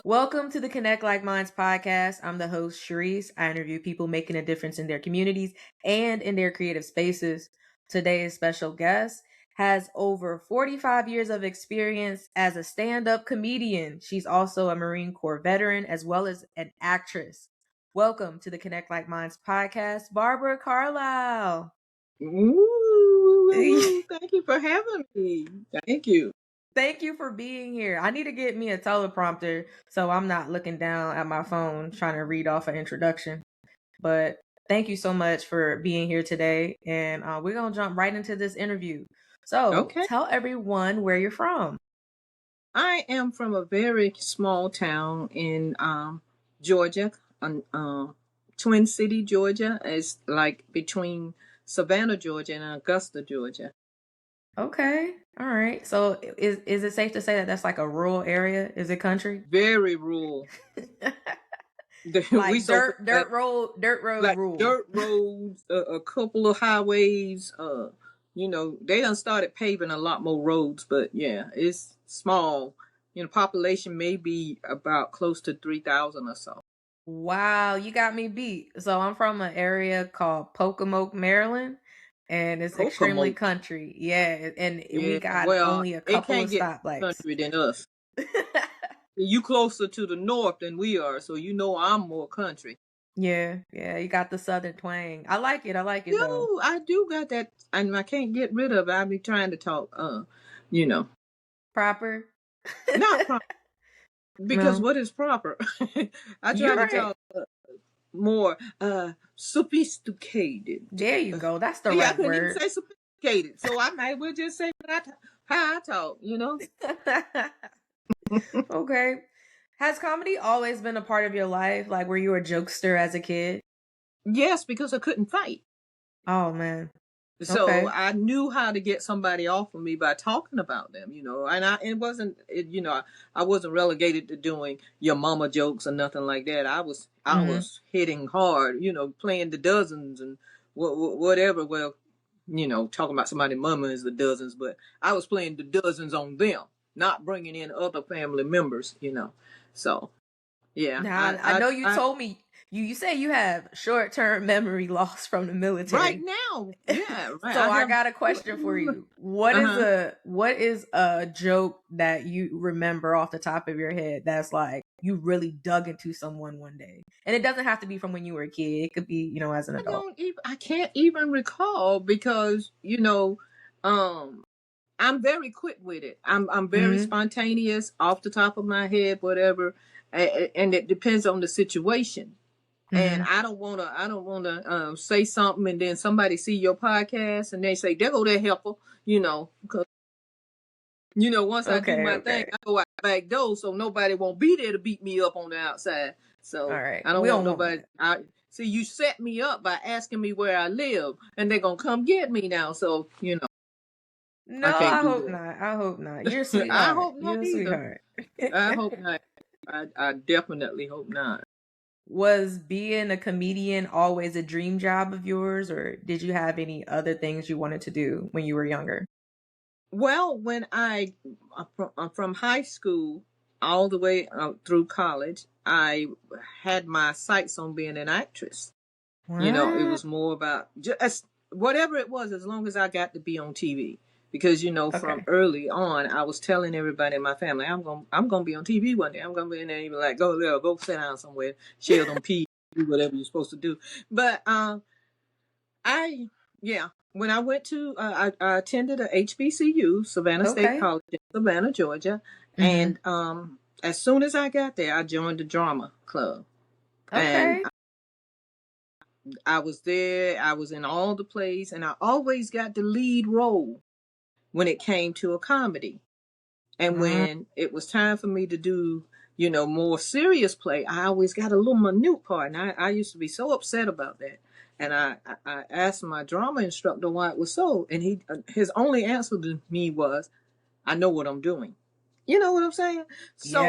Welcome to the Connect Like Minds podcast. I'm the host, Sharice. I interview people making a difference in their communities and in their creative spaces. Today's special guest has over 45 years of experience as a stand-up comedian. She's also a Marine Corps veteran as well as an actress. Welcome to the Connect Like Minds podcast, Barbara Carlyle. Ooh, thank you for having me. Thank you. Thank you for being here. I need to get me a teleprompter so I'm not looking down at my phone trying to read off an introduction. But thank you so much for being here today. And we're going to jump right into this interview. So tell everyone where you're from. I am from a very small town in Georgia, Twin City, Georgia. It's like between Savannah, Georgia and Augusta, Georgia. Okay. All right. So is it safe to say that that's like a rural area? Is it country? Very rural. Like dirt road like rule. Dirt roads, a couple of highways. They done started paving a lot more roads, but yeah, it's small. Population may be about close to 3,000 or so. Wow, you got me beat. So I'm from an area called Pocomoke, Maryland, and it's extremely country. Yeah, and we got only a couple of stoplights. Country than us. You closer to the north than we are, so I'm more country. Yeah, you got the southern twang. I like it. Though. I do got that, and I can't get rid of it. I be trying to talk, proper. Not proper. Because what is proper? I try to talk more sophisticated. There you go. That's the right word. I couldn't even say sophisticated, so I might well just say how I talk. Okay. Has comedy always been a part of your life? Like, were you a jokester as a kid? Yes, because I couldn't fight. Oh, man. So I knew how to get somebody off of me by talking about them, and I wasn't relegated to doing your mama jokes or nothing like that. I was hitting hard, playing the dozens and whatever. Well, talking about somebody's mama is the dozens, but I was playing the dozens on them, not bringing in other family members, So, yeah. Now, I know you told me. You say you have short-term memory loss from the military. Right now. Yeah. Right. So I got a question for you. What is a joke that you remember off the top of your head that's like you really dug into someone one day? And it doesn't have to be from when you were a kid. It could be, as an adult. I can't even recall because, I'm very quick with it. I'm very spontaneous off the top of my head, whatever. And it depends on the situation. And I don't want to say something and then somebody see your podcast and they say, there go that helper, because, once I do my thing, I go out the back door so nobody won't be there to beat me up on the outside. So I don't want nobody. See, you set me up by asking me where I live and they're going to come get me now. So, No, I hope not. You're a sweetheart. I hope not You're a sweetheart. I hope not. I definitely hope not. Was being a comedian always a dream job of yours, or did you have any other things you wanted to do when you were younger? Well, when from high school all the way through college, I had my sights on being an actress. What? It was more about just whatever it was, as long as I got to be on TV. Because from early on, I was telling everybody in my family, I'm gonna be on TV one day. I'm gonna be in there, and be like, go sit down somewhere, shell them peas, do whatever you're supposed to do. But when I went to, I attended a HBCU, Savannah State College in Savannah, Georgia, and as soon as I got there, I joined the drama club. And I was there. I was in all the plays, and I always got the lead role when it came to a comedy. And when it was time for me to do, more serious play, I always got a little minute part. And I used to be so upset about that. And I asked my drama instructor why it was so. And his only answer to me was, I know what I'm doing. You know what I'm saying? So,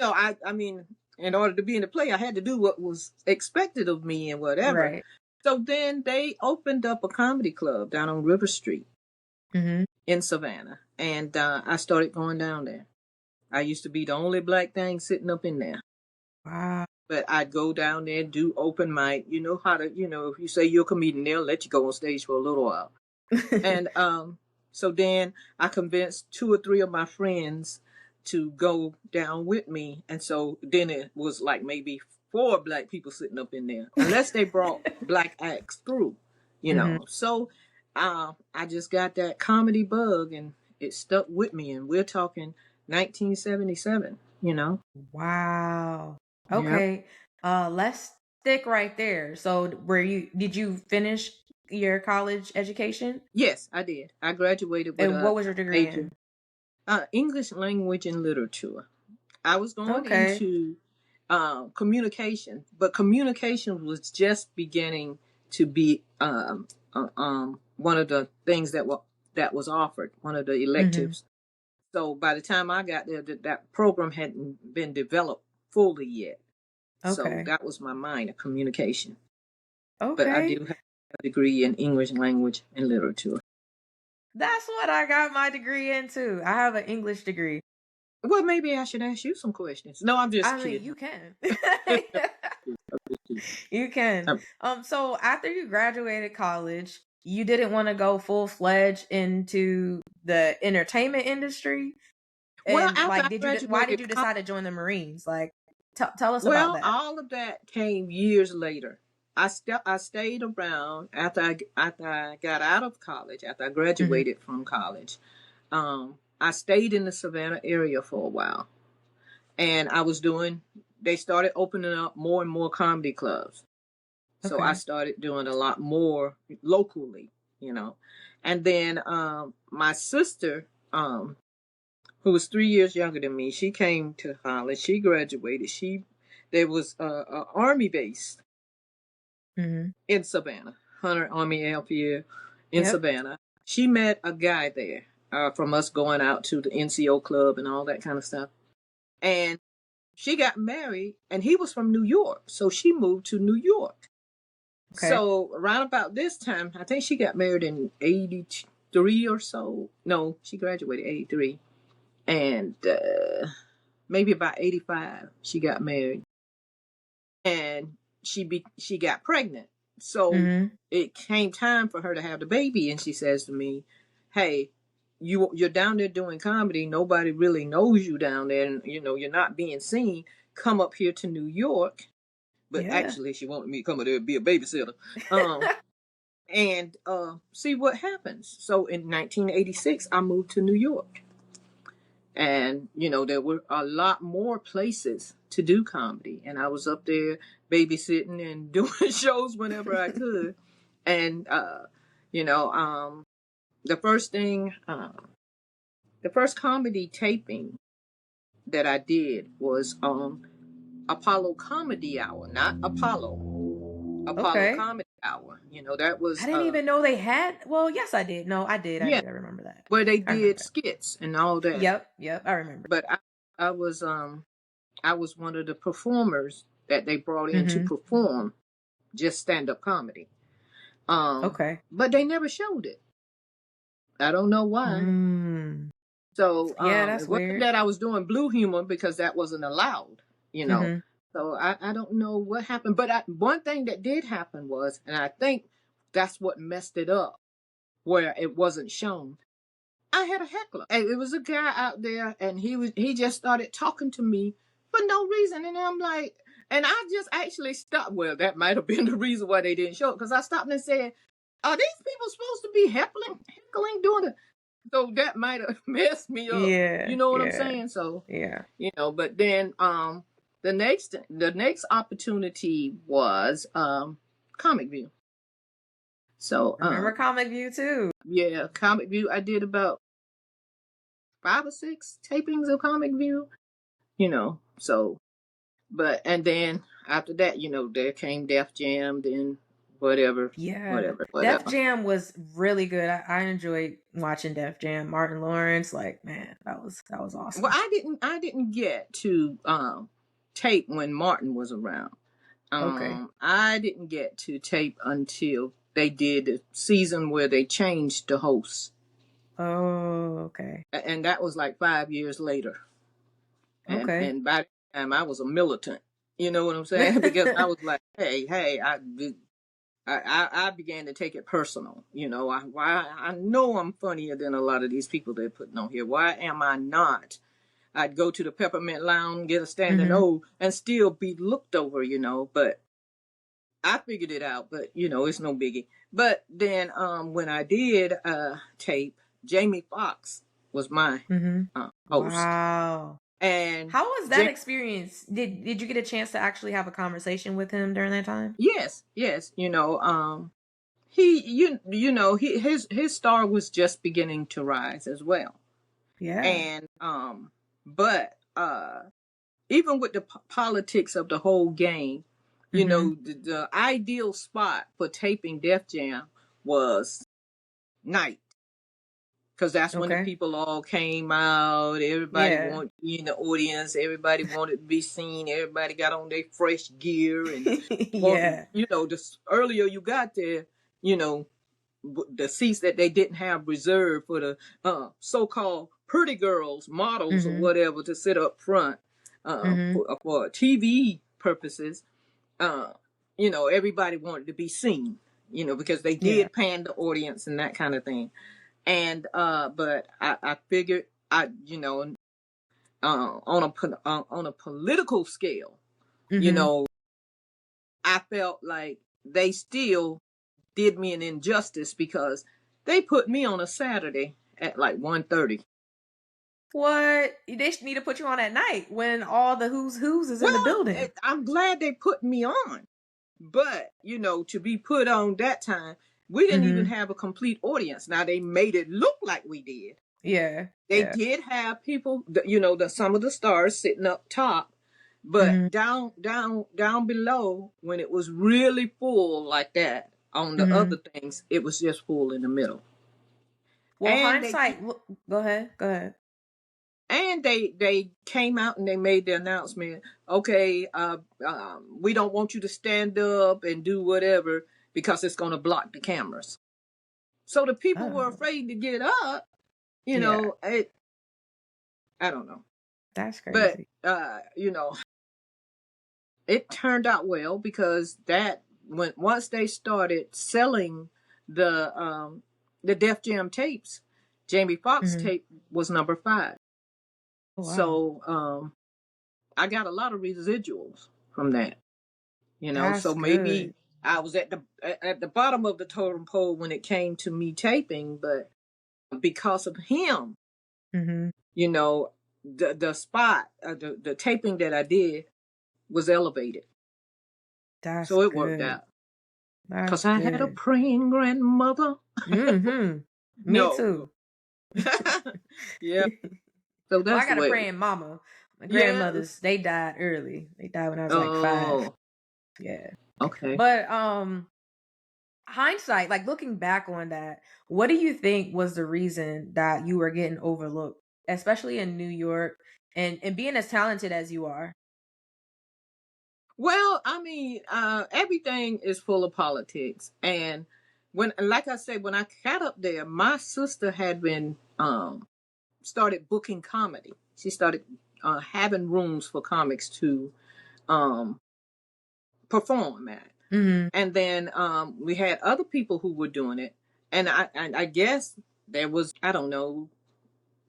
I mean, in order to be in the play, I had to do what was expected of me and whatever. Right. So then they opened up a comedy club down on River Street. In Savannah, and I started going down there, I used to be the only black thing sitting up in there. Wow. But I'd go down there and do open mic. You know how to, if you say you're a comedian, they'll let you go on stage for a little while. And so then I convinced 2 or 3 of my friends to go down with me. And so then it was like maybe 4 black people sitting up in there, unless they brought black acts through, Mm-hmm. So I just got that comedy bug and it stuck with me. And we're talking 1977, Wow. Yep. Okay. Let's stick right there. So, did you finish your college education? Yes, I did. I graduated with And what a was your degree major in? English language and literature. I was going Okay. into communication, but communication was just beginning to be one of the things that was offered, one of the Mm-hmm. electives. So by the time I got there, that program hadn't been developed fully yet. So Okay. that was my minor, communication. But I Okay. do have a degree in English language and literature. That's what I got my degree into. I have an English degree. Well, maybe I should ask you some questions. No, I'm just I mean, kidding. you can. You can. So after you graduated college, you didn't want to go full-fledged into the entertainment industry? Well, And after I like, why did graduated you college, decide to join the Marines? Like, tell us about well, that. all of that came years later. I stayed around after I got out of college, after I Mm-hmm. graduated from college. I stayed in the Savannah area for a while, and they started opening up more and more comedy clubs. So I Okay. started doing a lot more locally, And then my sister, who was 3 years younger than me, she came to college. She graduated. There was a army base Mm-hmm. in Savannah, Hunter Army Airfield in Yep. Savannah. She met a guy there from us going out to the NCO club and all that kind of stuff. And she got married, and he was from New York, so she moved to New York. Okay. So around about this time, I think she got married in 83 or so. No, she graduated 83. And maybe about 85, she got married. And she got pregnant. So Mm-hmm. it came time for her to have the baby. And she says to me, hey, you're down there doing comedy. Nobody really knows you down there. And, you're not being seen. Come up here to New York. But Yeah. actually, she wanted me to come up there and be a babysitter. And see what happens. So in 1986, I moved to New York. And, there were a lot more places to do comedy. And I was up there babysitting and doing shows whenever I could. And, the first thing, the first comedy taping that I did was Apollo Comedy Hour, not Apollo Okay. Comedy Hour. That I was, didn't even know they had. Well, yes, I did. No, I did. I yeah, did. I remember that. where they I remember did that. skits and all that. Yep. Yep. I remember. But I was one of the performers that they brought in to Mm-hmm. perform just stand up comedy. Okay. But they never showed it. I don't know why. Mm. So Yeah, it that's wasn't weird. that I was doing blue humor because that wasn't allowed, you know. Mm-hmm. So I don't know what happened. But one thing that did happen was, and I think that's what messed it up, where it wasn't shown. I had a heckler. And it was a guy out there, and he just started talking to me for no reason, and I'm like, and I just actually stopped. Well, that might have been the reason why they didn't show it, because I stopped and said, "Are these people supposed to be heckling doing it?" So that might have messed me up. Yeah. You know what I'm Yeah. saying? So Yeah. but then the next opportunity was Comic View. So Remember Comic View too. yeah, Comic View. I did about 5 or 6 tapings of Comic View, so, but, and then after that, there came Def Jam, then whatever, Yeah. whatever, Def whatever. Jam was really good. I enjoyed watching Def Jam. Martin Lawrence, like, man, that was Well, awesome. I didn't get to tape when Martin was around. Okay. I didn't get to tape until they did the season where they changed the host. Oh, okay. And that was like 5 years later. And by that time I was a militant. You know what I'm saying? Because I was like, hey, I began to take it personal. You know, I know I'm funnier than a lot of these people they're putting on here. Why am I not? I'd go to the Peppermint Lounge, get a standing O, and still be looked over, you know. But I figured it out. But you know, it's no biggie. But then when I did tape, Jamie Foxx was my host. Wow. And how was that experience? Did you get a chance to actually have a conversation with him during that time? Yes. You know, his star was just beginning to rise as well. Yeah. And but even with the politics of the whole game, you know, the ideal spot for taping Def Jam was night. Because that's when the people all came out. Everybody wanted to be in the audience. Everybody wanted to be seen. Everybody got on their fresh gear. And, you know, the earlier you got there, you know, the seats that they didn't have reserved for the so-called pretty girls, models or whatever to sit up front for TV purposes, you know, everybody wanted to be seen, you know, because they did pan the audience and that kind of thing. And but I figured you know on a political scale, you know, I felt like they still did me an injustice because they put me on a Saturday at like 1:30. What? They need to put you on at night when all the who's is in the building. I'm glad they put me on, but you know, to be put on that time, we didn't even have a complete audience. Now they made it look like we did. They did have people, you know, some of the stars sitting up top, but down below, when it was really full like that on the other things, it was just full in the middle. Well, and hindsight, go ahead. And they came out and they made the announcement, okay, we don't want you to stand up and do whatever because it's going to block the cameras. So the people were afraid to get up. You know, I don't know. That's crazy. But, you know, it turned out well because once they started selling the Def Jam tapes, Jamie Foxx tape was number 5. Oh, wow. So I got a lot of residuals from that. You know, so maybe I was at the bottom of the totem pole when it came to me taping, but because of him, you know, the spot, the taping that I did was elevated. So it worked out. Because I had a praying grandmother. Me too. Yeah. So that's I got a praying mama. My grandmothers, they died early. They died when I was like 5. Yeah. Okay. But hindsight, like looking back on that, what do you think was the reason that you were getting overlooked, especially in New York and being as talented as you are? Well, I mean, everything is full of politics. And like I said, when I got up there, my sister had been started booking comedy. She started having rooms for comics to perform at. And then we had other people who were doing it. And I guess there was, I don't know,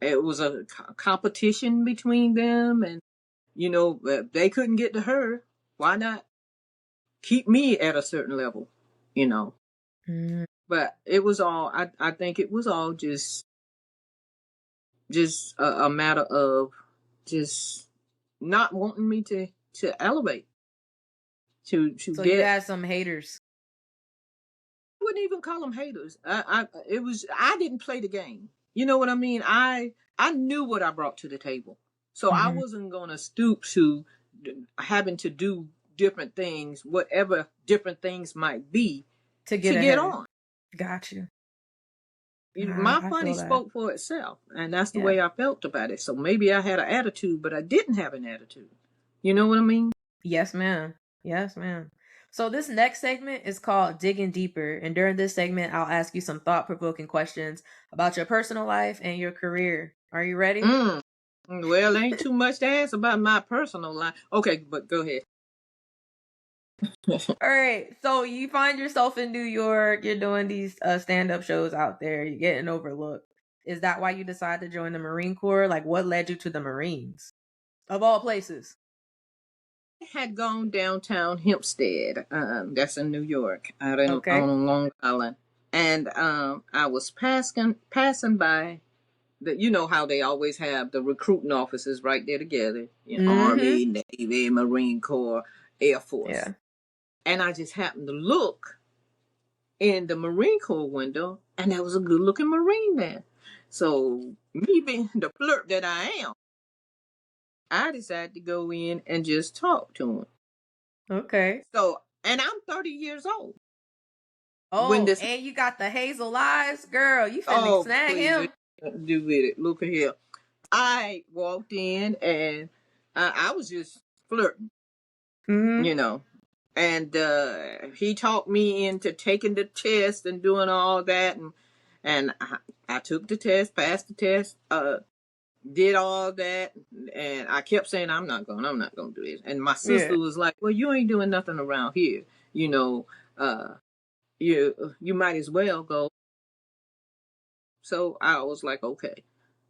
it was a competition between them. And, you know, they couldn't get to her. Why not keep me at a certain level, you know? But it was all, I think it was all just a matter of just not wanting me to elevate. So you had some haters. I wouldn't even call them haters. I didn't play the game. You know what I mean? I knew what I brought to the table. So I wasn't going to stoop to having to do different things, whatever different things might be, to get on. Got you. My funny spoke for itself, and that's the way I felt about it. So maybe I had an attitude, but I didn't have an attitude. You know what I mean? Yes, ma'am. Yes, ma'am. So this next segment is called Digging Deeper, and during this segment, I'll ask you some thought-provoking questions about your personal life and your career. Are you ready? Well, ain't too much to ask about my personal life. Okay, but go ahead. All right. So you find yourself in New York, you're doing these stand-up shows out there, you're getting overlooked. Is that why you decided to join the Marine Corps? Like, what led you to the Marines? Of all places. I had gone downtown Hempstead. That's in New York, out in on Long Island. And I was passing by you know how they always have the recruiting offices right there together. You know, Army, Navy, Marine Corps, Air Force. Yeah. And I just happened to look in the Marine Corps window, and there was a good looking Marine there. So, me being the flirt that I am, I decided to go in and just talk to him. Okay. So, and I'm 30 years old. Oh, and you got the hazel eyes? Girl, you finna snag him. Do with it. Look at here. I walked in and I was just flirting, you know. And he talked me into taking the test and doing all that, and I took the test, passed the test, did all that, and I kept saying I'm not going to do this. And my sister was like, "Well, you ain't doing nothing around here, you know. You might as well go." So I was like, okay.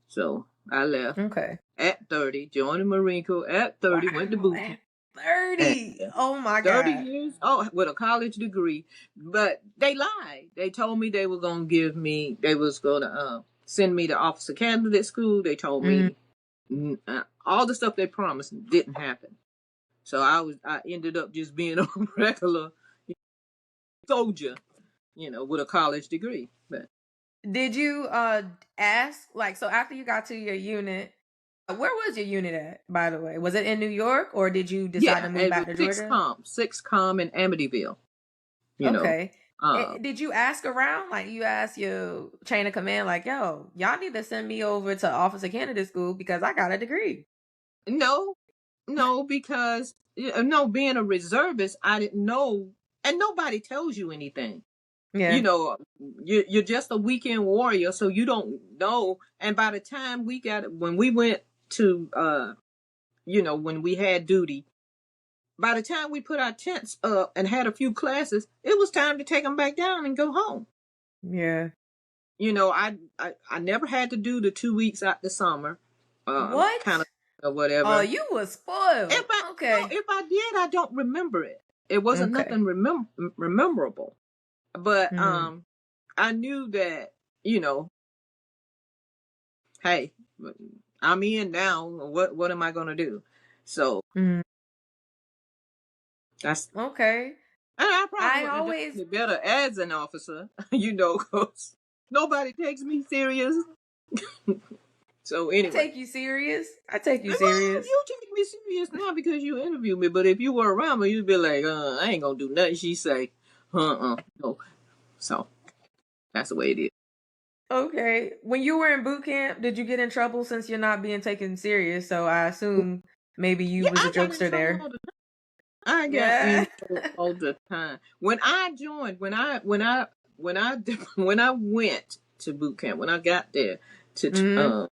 So I left. Okay. At 30, joined the Marine Corps. At 30, went to boot camp. 30. Oh my 30 God. 30 years. Oh, with a college degree. But they lied. They told me they were going to send me to officer candidate school. They told me all the stuff they promised didn't happen. So I ended up just being a regular soldier, you know, with a college degree. But did you ask, like, so after you got to your unit, where was your unit at, by the way? Was it in New York, or did you decide to move back to Georgia? 6Com in Amityville. You know. Did you ask around? Like, you asked your chain of command, like, yo, y'all need to send me over to officer candidate school because I got a degree. No, because being a reservist, I didn't know, and nobody tells you anything. Yeah. You know, you're just a weekend warrior, so you don't know. And by the time when we went to, when we had duty, by the time we put our tents up and had a few classes, it was time to take them back down and go home. Yeah. You know, I never had to do the 2 weeks out the summer. What? Kind of or whatever. Oh, you was spoiled. If I did, I don't remember it. It wasn't nothing memorable. But I knew that, you know, hey, I'm in now. What am I gonna do? So that's okay. And I probably would have done better as an officer, you know, because nobody takes me serious. So anyway, I take you serious. You take me serious now because you interview me. But if you were around me, you'd be like, I ain't gonna do nothing she say. No. So that's the way it is. Okay. When you were in boot camp, did you get in trouble since you're not being taken serious? So I assume maybe you was a jokester there. I got in trouble all the time. When I joined, when I went to boot camp, when I got there to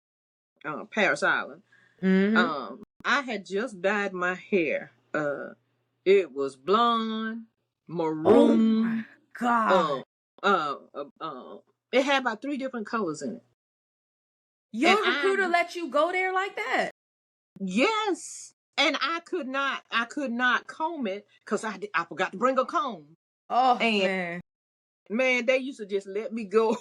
Paris Island, I had just dyed my hair. It was blonde, maroon. Oh my God. It had about 3 different colors in it. Your recruiter let you go there like that? Yes. And I could not comb it because I forgot to bring a comb. Oh, and man, they used to just let me go.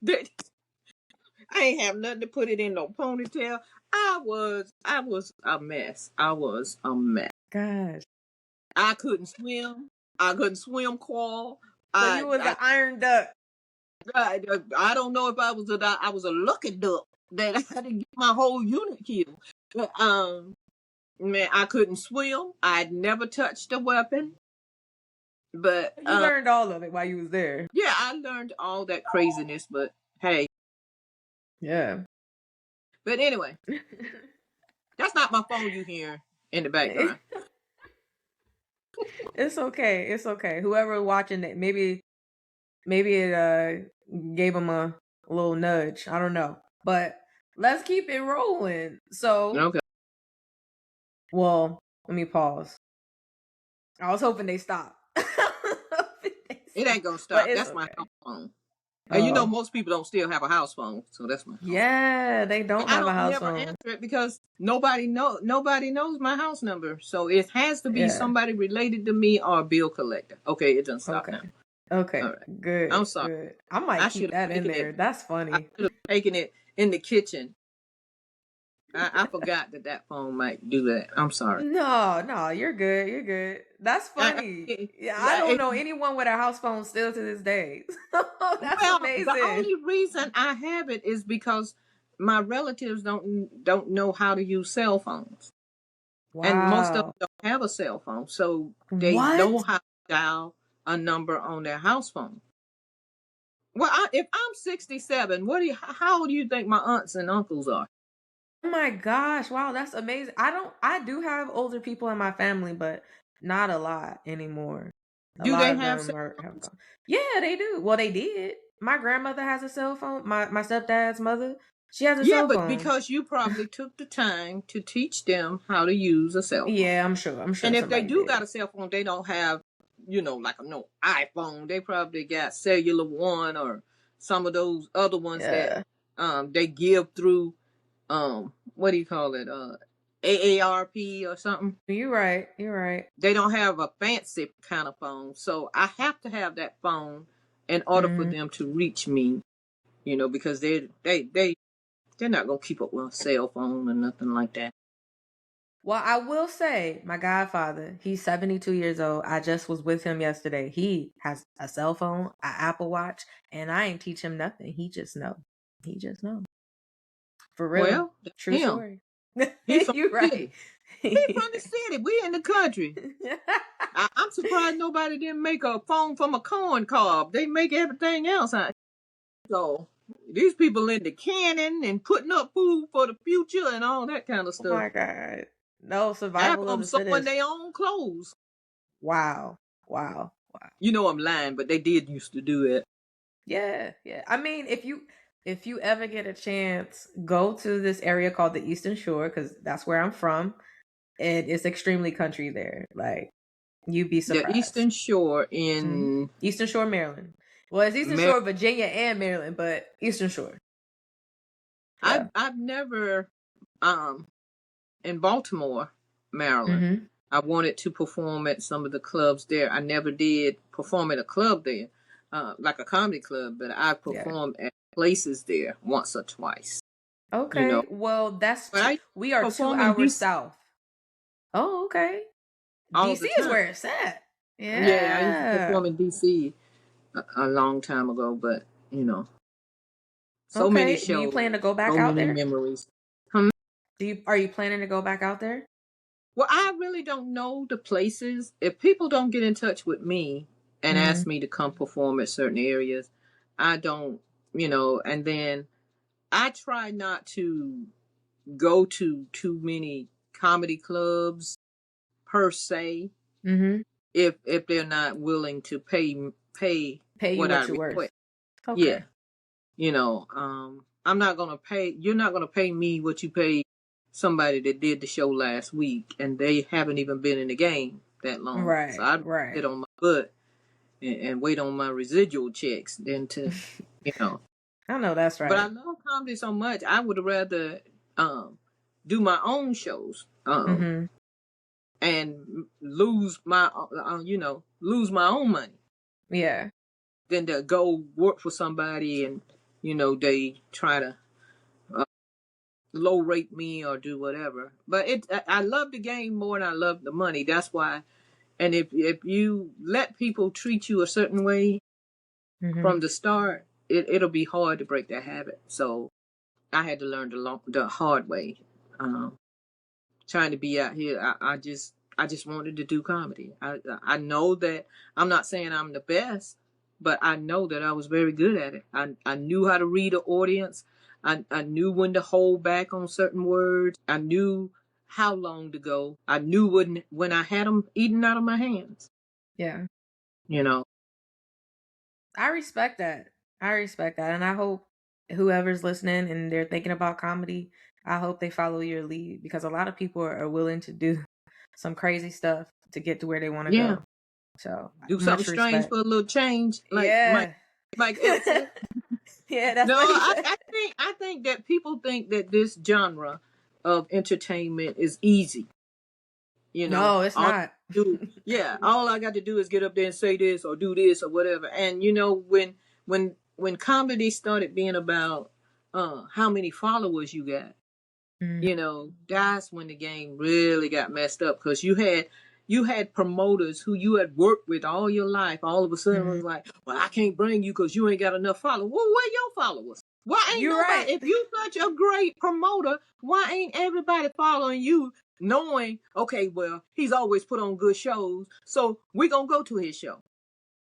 I ain't have nothing to put it in no ponytail. I was a mess. I was a mess. Gosh. I couldn't swim. I couldn't swim crawl. So you was an iron duck. I don't know if I was a lucky duck that I had to get my whole unit killed. But, man, I couldn't swim. I'd never touched a weapon. But you learned all of it while you was there. Yeah, I learned all that craziness, but hey. Yeah. But anyway, that's not my phone you hear in the background. It's okay. It's okay. Whoever watching it, maybe it gave them a little nudge. I don't know. But let's keep it rolling. So, Okay. well, let me pause. I was hoping they stop. It ain't gonna But stop. it's That's my okay. house phone. And Oh, most people don't still have a house phone, so that's my phone. yeah, they don't I have a don't house never phone. answer it because nobody knows my house number. So it has to be Yeah. somebody related to me or a bill collector. Okay, it doesn't stop Okay. now. All Okay. right. I'm Good. sorry. Good. I might I keep should that have in taken it. there. That's I funny. should have taken it in the kitchen. I forgot that phone might do that. I'm sorry. No, you're good. You're good. That's funny. Yeah, I don't know anyone with a house phone still to this day. That's Well, the amazing. only reason I have it is because my relatives don't know how to use cell phones, and most of Wow. them don't have a cell phone, so they know What? how to dial a number on their house phone. Well, if I'm 67, how old do you think my aunts and uncles are? Oh my gosh. Wow, that's amazing. I do have older people in my family, but not a lot anymore. A Do lot they of have them cell are have phones? gone. Yeah, they do. Well, they did. My grandmother has a cell phone. My stepdad's mother, she has a Yeah, cell but phone. because you probably took the time to teach them how to use a cell phone. Yeah, I'm sure. I'm And sure if they somebody do did. got a cell phone, they don't have, like a no iPhone. They probably got Cellular One or some of those other ones that Yeah. they give through what do you call it? AARP or something. You're right. You're right. They don't have a fancy kind of phone. So I have to have that phone in order for Mm-hmm. them to reach me, because they're not gonna keep up with a cell phone or nothing like that. Well, I will say, my godfather, he's 72 years old. I just was with him yesterday. He has a cell phone, an Apple Watch, and I ain't teach him nothing. He just know. He just know. For real. Well, that's True him. story. He from You're the right. city. He from the city. We in the country. I'm surprised nobody didn't make a phone from a corn cob. They make everything else. So these people into canning and putting up food for the future and all that kind of Oh stuff. my God. No, Half survival of of them the sewing fittest. their own clothes. Wow. Wow. Wow. I'm lying, but they did used to do it. Yeah, yeah. I mean, if you ever get a chance, go to this area called the Eastern Shore because that's where I'm from, and it's extremely country there. Like you'd be The surprised. Eastern Shore Mhm. in Eastern Shore, Maryland. Well, it's Eastern Maryland. Shore, Virginia, and Maryland, but Eastern Shore. Yeah. I've never in Baltimore, Maryland. Mm-hmm. I wanted to perform at some of the clubs there. I never did perform at a club there, like a comedy club, but I Yeah. performed at places there once or twice. You know, Okay. Well, but I we are two perform in hours DC south. Oh, okay. all DC the is time. where it's at. Yeah, I used to Yeah. perform in DC a long time ago, but so many Okay. Do you shows, plan to go back so out many there? memories. Are you planning to go back out there? Well, I really don't know the places. If people don't get in touch with me and Mm-hmm. ask me to come perform at certain areas, I don't, and then I try not to go to too many comedy clubs per se Mm-hmm. if they're not willing to pay Pay you what I what you're worth. request. Okay. Yeah. I'm not gonna pay. You're not gonna pay me what you pay somebody that did the show last week, and they haven't even been in the game that long. So Right. I'd sit Right. on my butt and wait on my residual checks than to, you know. I know that's But I right. love comedy so much. I would rather do my own shows Mm-hmm. and lose my own money Yeah. than to go work for somebody and they try to low rate me or do whatever. But I love the game more than I love the money. That's why. And if you let people treat you a certain way Mm-hmm. from the start, it'll be hard to break that habit. So I had to learn the hard way. Um, Trying to be out here, I just wanted to do comedy. I know that I'm not saying I'm the best, but I know that I was very good at it. I knew how to read an audience. I knew when to hold back on certain words. I knew how long to go. I knew when I had them eating out of my hands. Yeah. You know. I respect that. I respect that. And I hope whoever's listening and they're thinking about comedy, I hope they follow your lead, because a lot of people are willing to do some crazy stuff to get to where they want to Yeah. go. So Do something much strange respect. for a little change, like Yeah. Mike Epps said. Yeah, that's No, what he said. I think that people think that this genre of entertainment is easy. You know, No, it's all not. all I got to do is get up there and say this or do this or whatever. And you know, when comedy started being about how many followers you got, you know, that's when the game really got messed up, because you had promoters who you had worked with all your life. All of a sudden was like, well, I can't bring you because you ain't got enough followers. Well, where your followers? Why ain't You're nobody? right. If you such a great promoter, why ain't everybody following you, knowing, okay, well, he's always put on good shows, so we're gonna go to his show.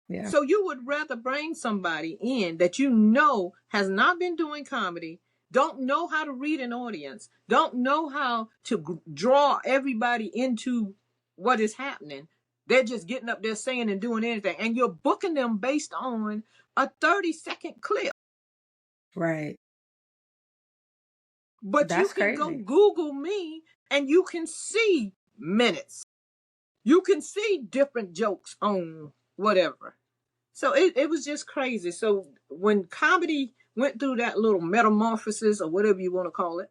Yeah. So you would rather bring somebody in that you know has not been doing comedy, don't know how to read an audience, don't know how to draw everybody into what is happening. They're just getting up there saying and doing anything, and you're booking them based on a 30-second clip. Right. But you That's can go crazy. Google me and you can see minutes. You can see different jokes on whatever. So it was just crazy. So when comedy went through that little metamorphosis, or whatever you want to call it,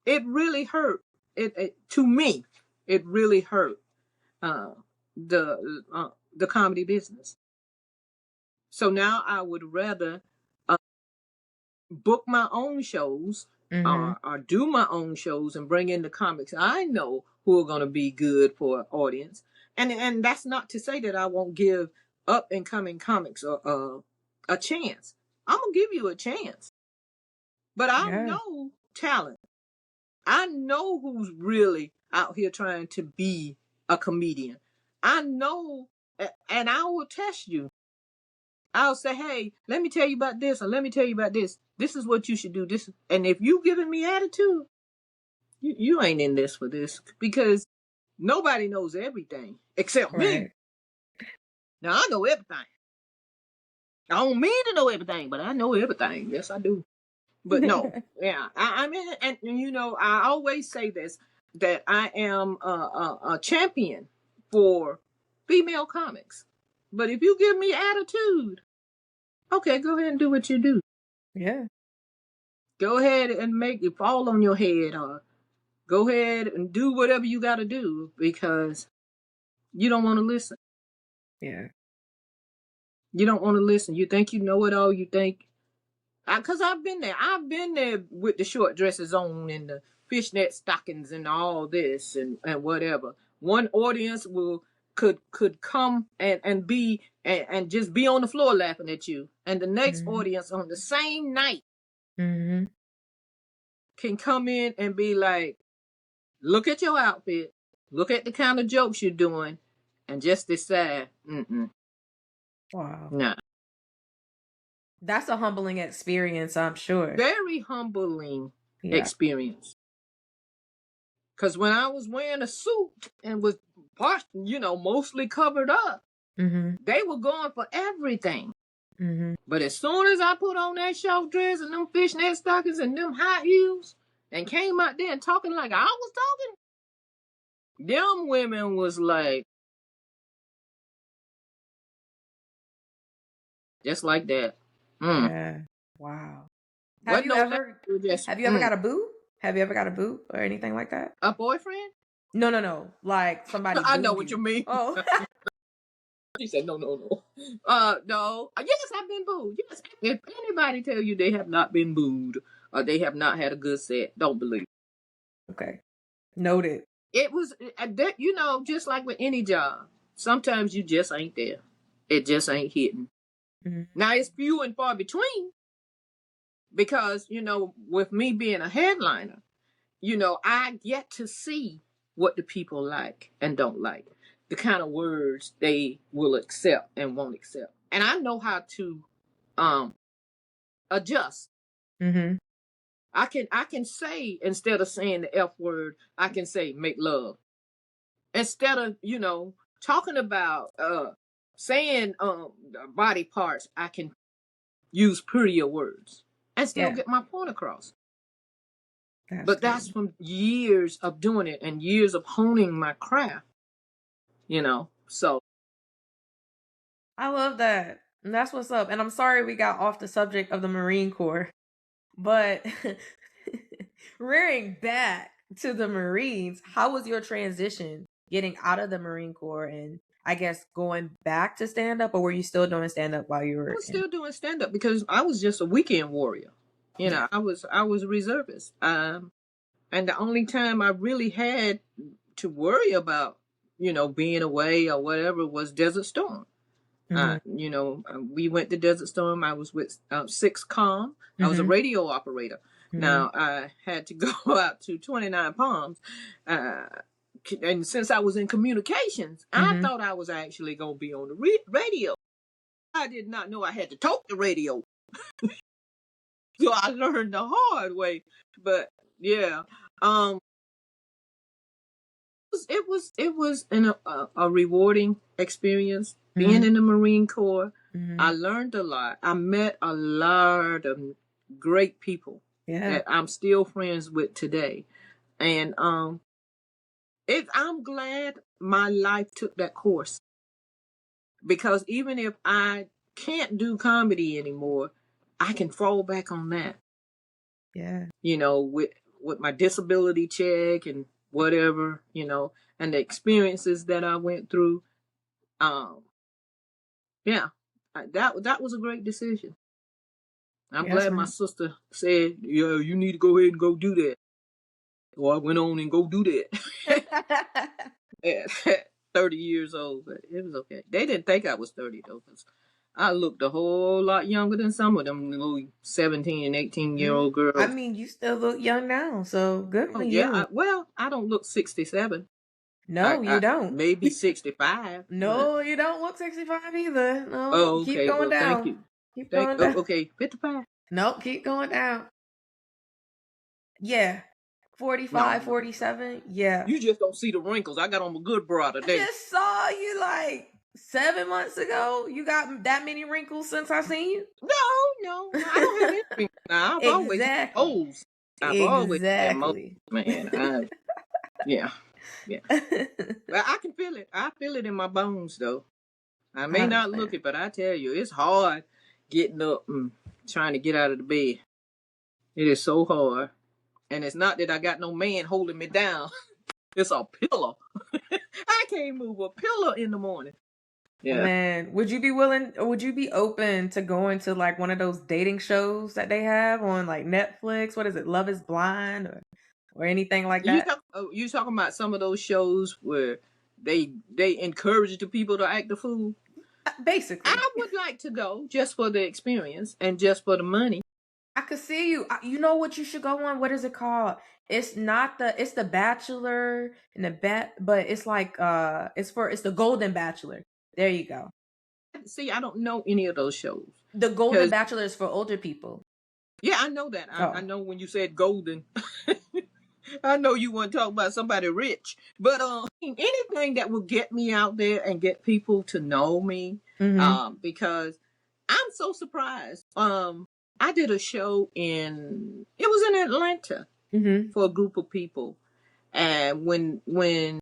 it really hurt. It to me, it really hurt uh, the comedy business. So now I would rather book my own shows, or do my own shows and bring in the comics I know who are going to be good for an audience. And that's not to say that I won't give up and coming comics a chance. I'm gonna give you a chance, but I know talent. I know who's really out here trying to be a comedian. I know, and I will test you. I'll say, hey, let me tell you about this, or let me tell you about this. This is what you should do. This, and if you giving me attitude, you ain't in this for this, because nobody knows everything except me. Now I know everything. I don't mean to know everything, but I know everything. Yes, I do. But no, yeah, I mean, and you know, I always say this, that I am a champion for female comics. But if you give me attitude, okay, go ahead and do what you do. Yeah. Go ahead and make it fall on your head, or go ahead and do whatever you got to do, because you don't want to listen. Yeah. You don't want to listen. You think you know it all. You think, because I've been there. I've been there with the short dresses on and the fishnet stockings and all this and whatever. One audience could come and be and just be on the floor laughing at you, and the next audience on the same night can come in and be like, look at your outfit, look at the kind of jokes you're doing, and just decide, Wow. nah. That's a humbling experience, I'm sure. Very humbling experience. Because when I was wearing a suit and was, mostly covered up, they were going for everything. But as soon as I put on that short dress and them fishnet stockings and them high heels and came out there and talking like I was talking, them women was like, just like that. Yeah. Wow. Have you ever got a boot? Have you ever got a boot or anything like that? A boyfriend? No. Like somebody. I know what you mean. Oh. She said no. No. Yes, I've been booed. Yes. If anybody tell you they have not been booed or they have not had a good set, don't believe. Okay. Noted. It was, just like with any job. Sometimes you just ain't there. It just ain't hitting. Now it's few and far between, because, with me being a headliner, I get to see what the people like and don't like, the kind of words they will accept and won't accept. And I know how to adjust. I can say, instead of saying the F word, I can say make love. Instead of, talking about saying body parts, I can use prettier words and still get my point across. That's from years of doing it and years of honing my craft, so. I love that. And that's what's up. And I'm sorry we got off the subject of the Marine Corps, but rearing back to the Marines, how was your transition getting out of the Marine Corps and I guess going back to stand up, or were you still doing stand up while you were? I was still doing stand up because I was just a weekend warrior. I was a reservist. And the only time I really had to worry about, being away or whatever was Desert Storm. We went to Desert Storm. I was with 6Com. I was a radio operator. Now I had to go out to 29 Palms. And since I was in communications, I thought I was actually going to be on the radio. I did not know I had to talk the radio. So I learned the hard way. But yeah, it was a rewarding experience being in the Marine Corps. I learned a lot. I met a lot of great people that I'm still friends with today. And I'm glad my life took that course, because even if I can't do comedy anymore, I can fall back on that. Yeah. With my disability check and whatever, and the experiences that I went through. That was a great decision. I'm glad my sister said, "Yeah, you need to go ahead and go do that." So I went on and go do that. At 30 years old, but it was okay. They didn't think I was 30 though, because I looked a whole lot younger than some of them little 17 and 18-year-old girls. I mean, you still look young now, so good for you. I don't look 67. No, you don't. Maybe 65. No, you don't look 65 either. No, okay. Keep going down. Thank you. Keep going down. Okay, 55. No, keep going down. Yeah. 45, 47. Yeah. You just don't see the wrinkles. I got on my good bra today. I just saw you like 7 months ago. You got that many wrinkles since I seen you? No. I don't have any wrinkles. Now, I've always had holes. I've always had moles. Man, yeah. But I can feel it. I feel it in my bones, though. I may not look it, but I tell you, it's hard getting up and trying to get out of the bed. It is so hard. And it's not that I got no man holding me down. It's a pillow. I can't move a pillow in the morning. Yeah. Man, would you be willing, or would you be open to going to like one of those dating shows that they have on like Netflix? What is it? Love is Blind or anything like that? You talking about some of those shows where they encourage the people to act a fool? Basically. I would like to go just for the experience and just for the money. I could see you. You know what you should go on? What is it called? It's the Bachelor and but it's like it's the Golden Bachelor. There you go. See, I don't know any of those shows. The Golden Bachelor is for older people. Yeah, I know that. I know when you said golden. I know you want to talk about somebody rich, but anything that will get me out there and get people to know me, because I'm so surprised. I did a show it was in Atlanta for a group of people. And when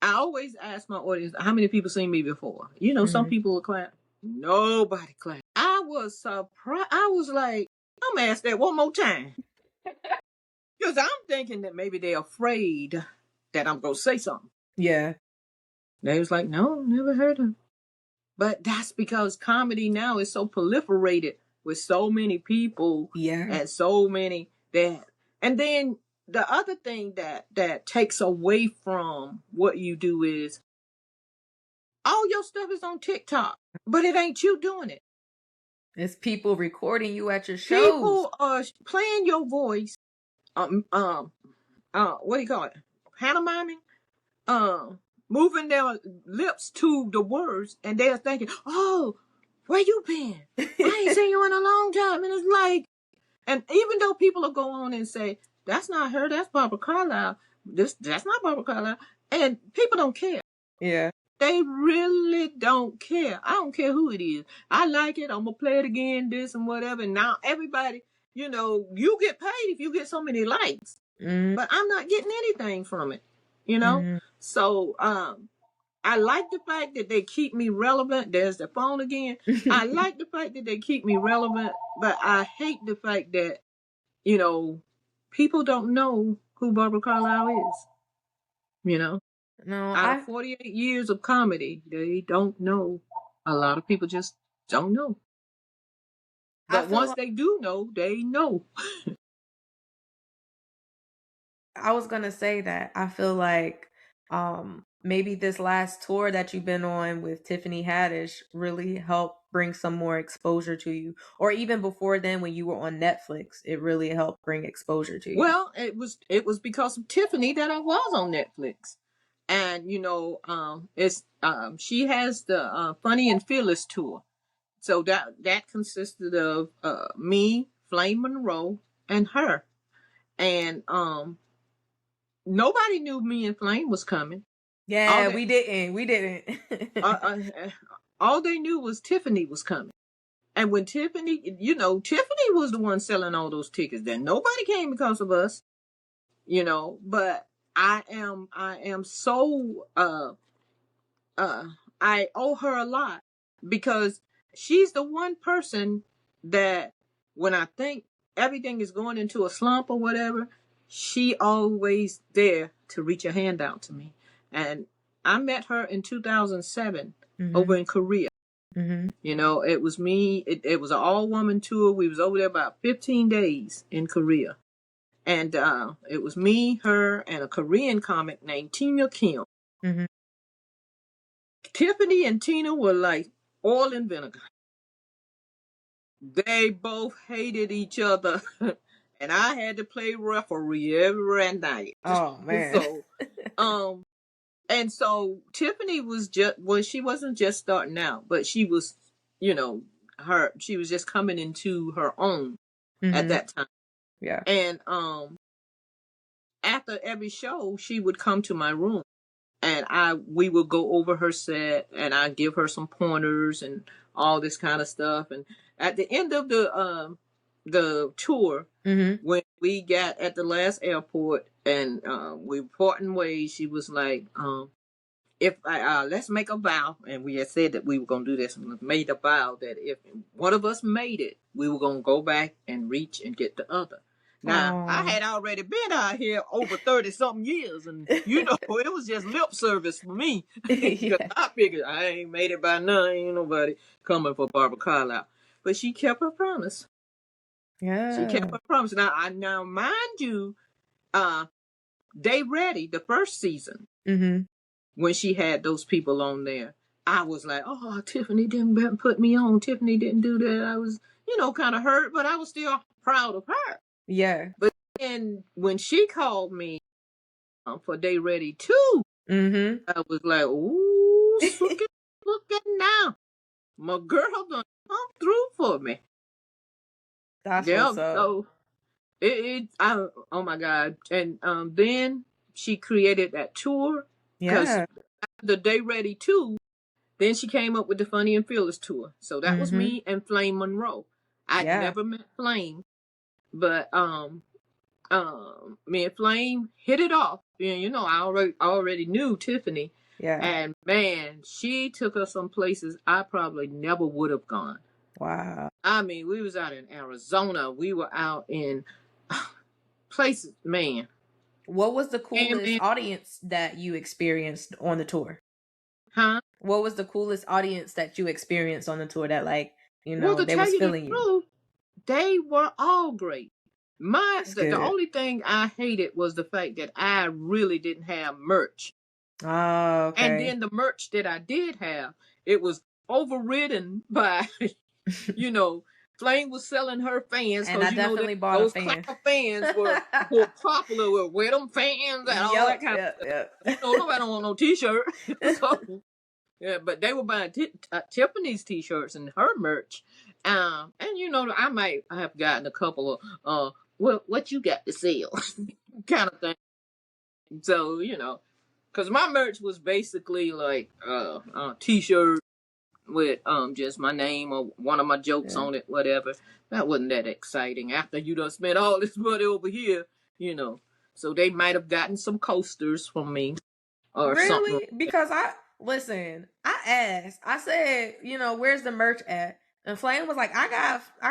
I always ask my audience, how many people seen me before? Some people will clap. Nobody clapped. I was surprised. I was like, I'm going to ask that one more time. Because I'm thinking that maybe they're afraid that I'm going to say something. Yeah. They was like, no, never heard of. But that's because comedy now is so proliferated with so many people, and so many that, and then the other thing that takes away from what you do is all your stuff is on TikTok, but it ain't you doing it. It's people recording you at your shows. People are playing your voice. What do you call it? Pantomiming, moving their lips to the words, and they're thinking, oh, where you been? I ain't seen you in a long time. And it's like, and even though people will go on and say, that's not her, that's Barbara Carlyle. That's not Barbara Carlyle. And people don't care. Yeah. They really don't care. I don't care who it is. I like it. I'm gonna play it again, this and whatever. And now everybody, you get paid if you get so many likes, but I'm not getting anything from it. So I like the fact that they keep me relevant. There's the phone again. I like the fact that they keep me relevant, but I hate the fact that people don't know who Barbara Carlyle is. No, Out of 48 years of comedy, they don't know. A lot of people just don't know. But once they do know, they know. I was gonna say that I feel like maybe this last tour that you've been on with Tiffany Haddish really helped bring some more exposure to you. Or even before then when you were on Netflix, it really helped bring exposure to you. Well, it was because of Tiffany that I was on Netflix. And it's she has the Funny and Fearless tour. So that consisted of me, Flame Monroe, and her. And nobody knew me and Flame was coming. Yeah, we didn't. All they knew was Tiffany was coming. And when Tiffany was the one selling all those tickets. Then nobody came because of us. But I am so I owe her a lot because she's the one person that when I think everything is going into a slump or whatever, she always there to reach a hand out to me. And I met her in 2007 over in Korea. It was me. It was an all-woman tour. We was over there about 15 days in Korea. And it was me, her, and a Korean comic named Tina Kim. Tiffany and Tina were like oil and vinegar. They both hated each other. And I had to play referee every night. Oh, man. So Tiffany was she wasn't just starting out, but she was, she was just coming into her own at that time. Yeah. And after every show, she would come to my room and we would go over her set and I'd give her some pointers and all this kind of stuff. And at the end of the tour, when we got at the last airport and we parting ways, she was like, if let's make a vow. And we had said that we were going to do this and made a vow that if one of us made it, we were going to go back and reach and get the other. Now, I had already been out here over 30-something years, and, it was just lip service for me. Because I figured I ain't made it by none. Ain't nobody coming for Barbara Carlyle. But she kept her promise. Yeah. She kept her promise. Now, mind you, They Ready, the first season, when she had those people on there, I was like, oh, Tiffany didn't put me on. Tiffany didn't do that. I was, kind of hurt, but I was still proud of her. Yeah. But then when she called me for They Ready 2, I was like, ooh, look at now. My girl done come through for me. That's what's up. So oh my God. And then she created that tour. Yeah. The Day Ready 2, then she came up with the Funny and Fearless tour. So that was me and Flame Monroe. I'd never met Flame, but me and Flame hit it off. I already knew Tiffany. Yeah. And man, she took us some places I probably never would have gone. Wow. I mean, we was out in Arizona. We were out in places, man. What was the coolest audience that you experienced on the tour? Huh? What was the coolest audience that you experienced on the tour that, like, they was feeling you? They were all great. The only thing I hated was the fact that I really didn't have merch. Oh, okay. And then the merch that I did have, it was overridden by, Flame was selling her fans. And I definitely bought those a fan. Fans were popular with them fans and all that kind of stuff. Nobody don't want no t-shirt. So, yeah, but they were buying Tiffany's t-shirts and her merch. And I might have gotten a couple of what you got to sell kind of thing. So, Because my merch was basically like t-shirt with just my name or one of my jokes on it, whatever. That wasn't that exciting after you done spent all this money over here, you know. So they might have gotten some coasters from me or something. Really? Because I asked. I said, you know, where's the merch at? And Flame was like, I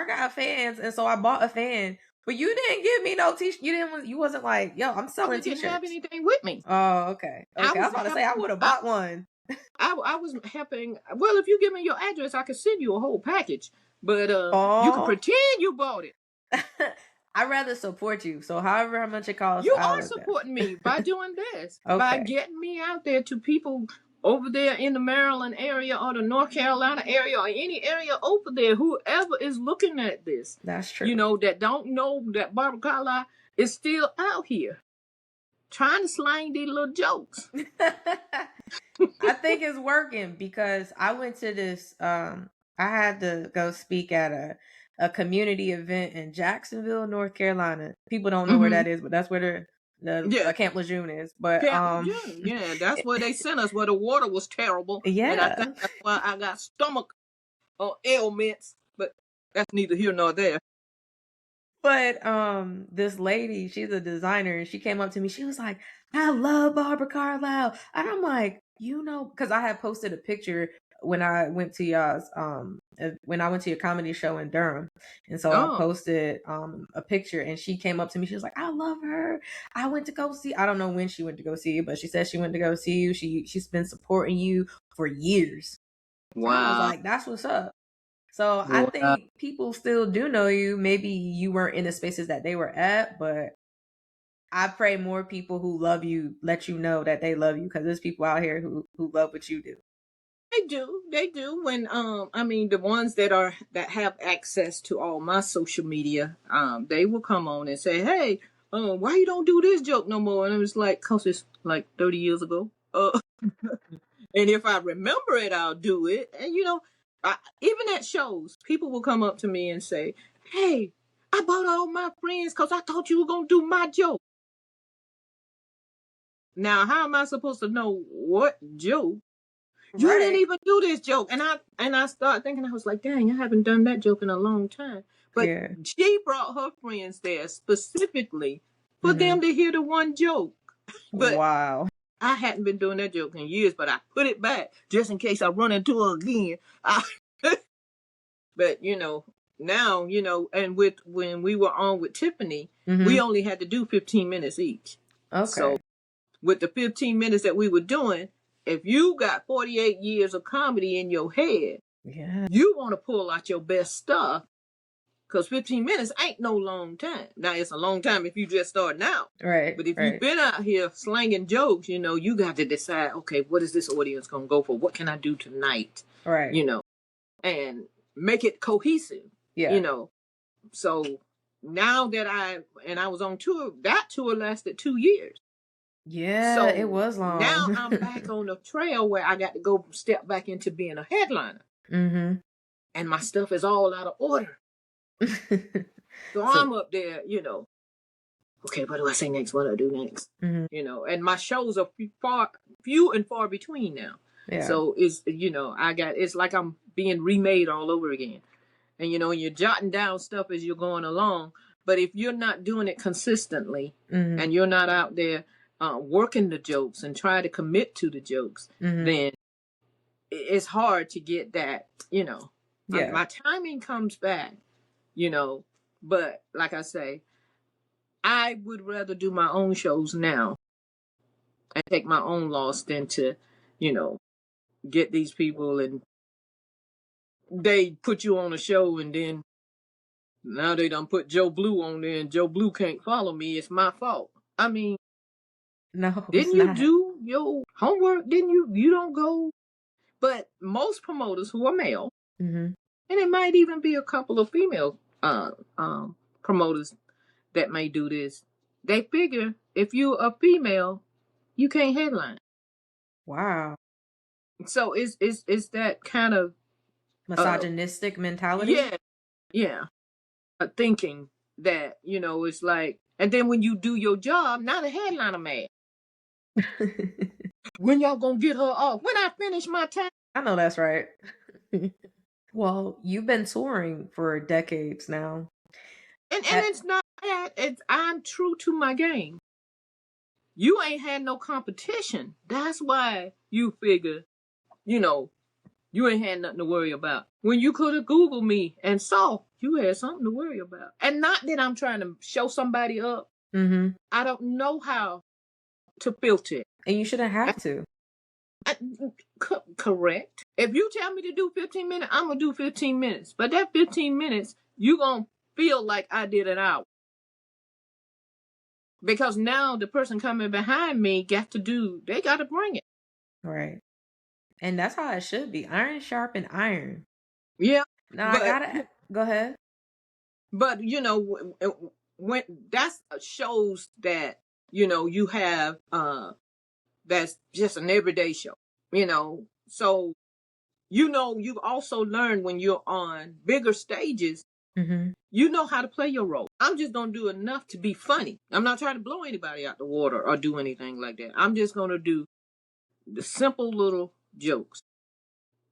got fans, and so I bought a fan. But you didn't give me no t-shirt. You wasn't like, yo, I'm selling t-shirts. Didn't have anything with me. Oh, okay. I was about to say I would have bought one. I was helping. Well, if you give me your address, I could send you a whole package. But you can pretend you bought it. I'd rather support you. So however much it costs, you are supporting me by doing this. Okay. By getting me out there to people over there in the Maryland area or the North Carolina area or any area over there, whoever is looking at this. That's true. You know, that don't know that Barbara Carlyle is still out here trying to slang these little jokes. I think it's working because I went to this, I had to go speak at a community event in Jacksonville, North Carolina. People don't know where that is, but that's where the Camp Lejeune is. But yeah, that's where they sent us, where the water was terrible. Yeah. And I think that's why I got stomach ailments, but that's neither here nor there. But this lady, she's a designer, and she came up to me. She was like, I love Barbara Carlyle. And I'm like, you know, because I had posted a picture when I went to y'all's when I went to your comedy show in Durham. And so I posted a picture, and she came up to me. She was like, I love her. I went to go see, I don't know when she went to go see you, but she said she went to go see you. She's been supporting you for years. Wow. So I was like, that's what's up. So I think people still do know you. Maybe you weren't in the spaces that they were at, but I pray more people who love you let you know that they love you, because there's people out here who love what you do. They do. When I mean, the ones that have access to all my social media, they will come on and say, hey, why you don't do this joke no more? And I was like, cause it's like 30 years ago. And if I remember it, I'll do it. And you know, even at shows, people will come up to me and say, hey, I bought all my friends because I thought you were going to do my joke. Now, how am I supposed to know what joke? You didn't even do this joke. And I started thinking, I was like, dang, I haven't done that joke in a long time. But she brought her friends there specifically for them to hear the one joke. But wow. I hadn't been doing that joke in years, but I put it back just in case I run into her again. But, you know, now, you know, and when we were on with Tiffany, we only had to do 15 minutes each. Okay. So with the 15 minutes that we were doing, if you got 48 years of comedy in your head, you want to pull out your best stuff, because 15 minutes ain't no long time. Now, it's a long time if you just starting out. Right. But if you've been out here slanging jokes, you know, you got to decide, okay, what is this audience going to go for? What can I do tonight? Right. You know, and make it cohesive. Yeah. You know, so now that I was on tour, that tour lasted 2 years. Yeah, so it was long. Now I'm back on the trail where I got to go step back into being a headliner. And my stuff is all out of order. So I'm up there, you know, okay, what do I say next? What do I do next? You know, and my shows are few and far between now. Yeah. So it's, you know, it's like I'm being remade all over again. And, you know, you're jotting down stuff as you're going along. But if you're not doing it consistently and you're not out there working the jokes and try to commit to the jokes, then it's hard to get that, you know. Yeah. My timing comes back, you know, but like I say, I would rather do my own shows now and take my own loss than to, you know, get these people and they put you on a show and then now they done put Joe Blue on there and Joe Blue can't follow me. It's my fault. I mean, no, didn't you do your homework? Didn't you? You don't go. But most promoters who are male, and it might even be a couple of female promoters that may do this, they figure if you're a female, you can't headline. Wow. So it's that kind of misogynistic mentality. Yeah. Thinking that, you know, it's like, and then when you do your job, now the headliner mad. When y'all gonna get her off? When I finish my time? I know that's right. Well, you've been touring for decades now. And it's not that. I'm true to my game. You ain't had no competition. That's why you figure, you ain't had nothing to worry about. When you could have Googled me and saw you had something to worry about. And not that I'm trying to show somebody up. Mm-hmm. I don't know how to filter it. And you shouldn't have to. Correct. If you tell me to do 15 minutes, I'm going to do 15 minutes. But that 15 minutes, you're going to feel like I did an hour. Because now the person coming behind me they got to bring it. Right. And that's how it should be. Iron sharpen iron. Yeah. Now I gotta go ahead. But when that shows that you have that's just an everyday show. So you've also learned when you're on bigger stages. Mm-hmm. You know how to play your role. I'm just gonna do enough to be funny. I'm not trying to blow anybody out the water or do anything like that. I'm just gonna do the simple little jokes.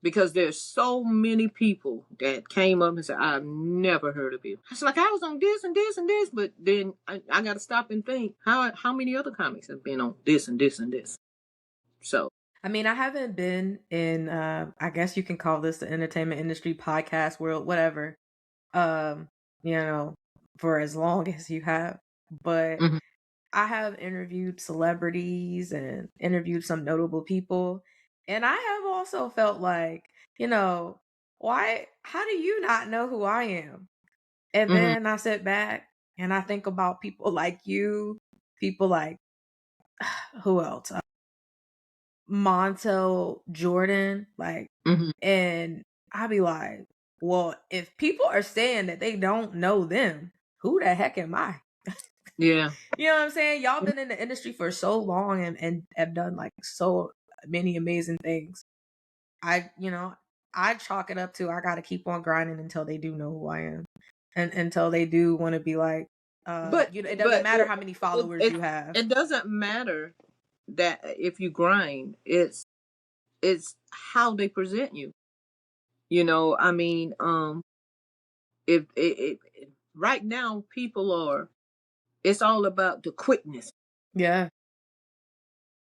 Because there's so many people that came up and said, I've never heard of you. It's like I was on this and this and this, but then I got to stop and think, how many other comics have been on this and this and this? So. I mean, I haven't been in, I guess you can call this the entertainment industry, podcast world, whatever, for as long as you have. But mm-hmm. I have interviewed celebrities and interviewed some notable people. And I have also felt like, how do you not know who I am? And mm-hmm. then I sit back and I think about people like you, people like, who else? Montel Jordan, mm-hmm. and I'd be like, well, if people are saying that they don't know them, who the heck am I? Yeah. You know what I'm saying? Y'all been in the industry for so long and have done so many amazing things. I chalk it up to I gotta keep on grinding until they do know who I am. And until they do want to be like, it doesn't matter how many followers you have. It doesn't matter that if you grind, it's how they present you. I mean, if it right now people it's all about the quickness. Yeah.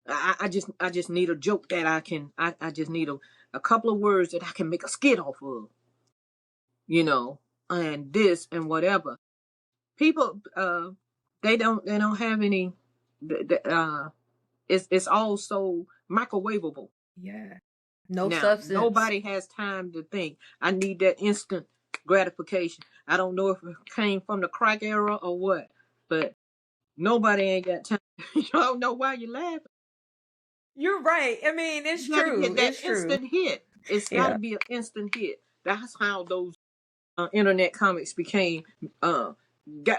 I just need a joke that I just need a couple of words that I can make a skit off of. And this and whatever. People they don't have any it's all so microwavable. Yeah. No substance. Nobody has time to think. I need that instant gratification. I don't know if it came from the crack era or what, but nobody ain't got time. You don't know why you're laughing. You're right. I mean, it's true. Get that instant hit. It's got to be an instant hit. That's how those internet comics became. Got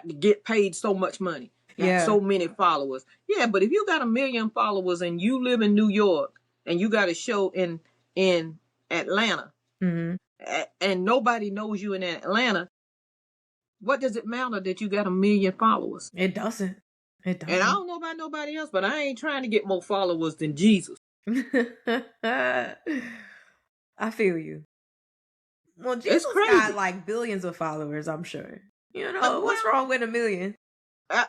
to get paid so much money. Got so many followers. Yeah, but if you got 1 million followers and you live in New York and you got a show in Atlanta, mm-hmm. and nobody knows you in Atlanta, what does it matter that you got 1 million followers? It doesn't. And I don't know about nobody else, but I ain't trying to get more followers than Jesus. I feel you. Well, Jesus got billions of followers, I'm sure. What's wrong with 1 million?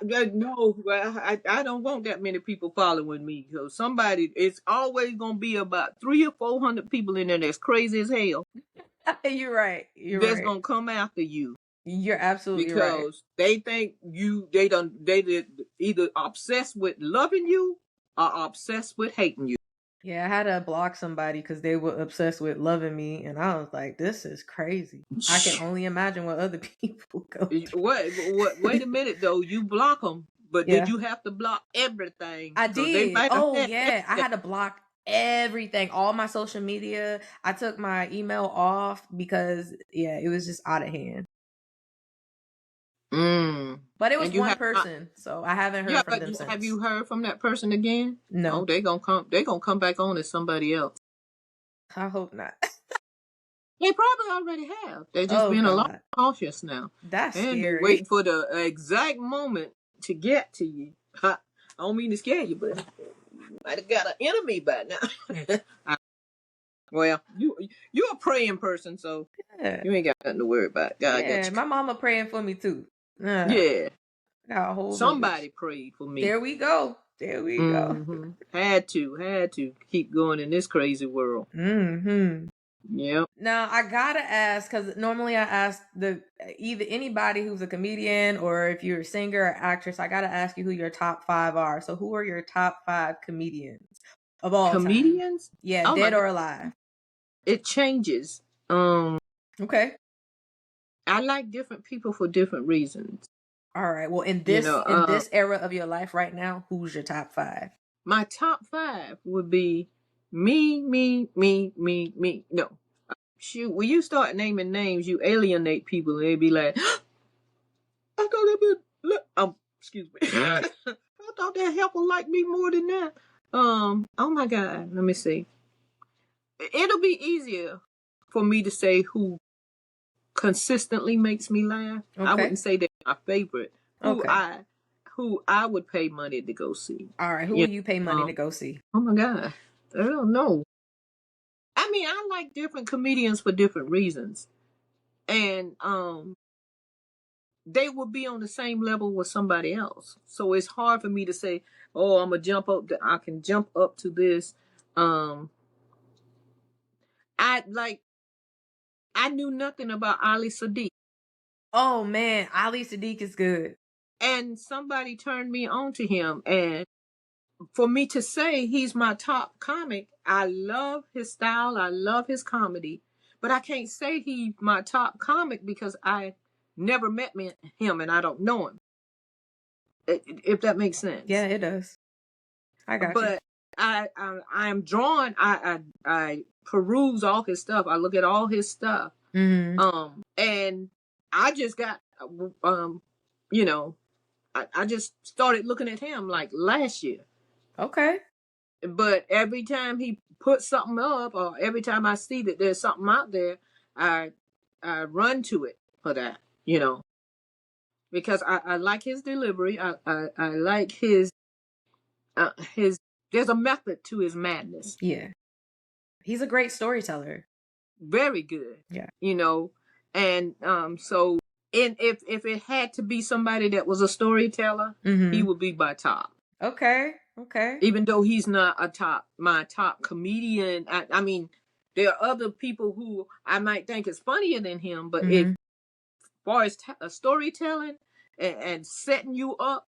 No, I don't want that many people following me. So it's always gonna be about 300 or 400 people in there that's crazy as hell. You're right. That's gonna come after you. You're absolutely right. Because they think they either obsessed with loving you or obsessed with hating you. Yeah, I had to block somebody because they were obsessed with loving me, and I was like, "This is crazy." I can only imagine what other people go through. Wait a minute, though. You block them, but did you have to block everything? I did. I had to block everything, all my social media. I took my email off because it was just out of hand. But it was one person, so I haven't heard from them since. Have you heard from that person again? No. They're gonna come back on as somebody else. I hope not. They probably already have. They're just being a lot cautious now. That's scary. They're waiting for the exact moment to get to you. I don't mean to scare you, but might have got an enemy by now. Well, you're a praying person, so you ain't got nothing to worry about. God got you. My mama praying for me too. Yeah. Got a whole Somebody prayed for me. There we go. Mm-hmm. Had to keep going in this crazy world. Mm-hmm. Yep. Now I gotta ask, because normally I ask either anybody who's a comedian or if you're a singer or actress, I gotta ask you who your top 5 are. So who are your top 5 comedians of all comedians? Time? Yeah, dead or alive. It changes. Okay. I like different people for different reasons. All right. Well, in this era of your life right now, who's your top 5? My top 5 would be me. No. Shoot, when you start naming names, you alienate people. They'd be like, I thought that excuse me. I thought that helper liked me more than that. Oh my God. Let me see. It'll be easier for me to say who consistently makes me laugh. Okay. I wouldn't say they're my favorite. Who I would pay money to go see. All right. Who will you pay money to go see? Oh my God. I don't know. I mean, I like different comedians for different reasons. And they will be on the same level with somebody else. So it's hard for me to say, oh, I'm gonna jump up I can jump up to this. I knew nothing about Ali Sadiq. Oh man, Ali Sadiq is good. And somebody turned me on to him, and for me to say he's my top comic, I love his style, I love his comedy, but I can't say he's my top comic because I never met him and I don't know him. If that makes sense. Yeah, it does. I got you. But I am drawn. I peruse all his stuff. I look at all his stuff. Mm-hmm. And I just got I just started looking at him like last year. Okay. But every time he puts something up, or every time I see that there's something out there, I run to it for that, because I like his delivery. I like his there's a method to his madness. Yeah. He's a great storyteller. Very good. Yeah. And so if it had to be somebody that was a storyteller, he would be my top. Okay. Even though he's not my top comedian. I mean, there are other people who I might think is funnier than him, but as far as storytelling and setting you up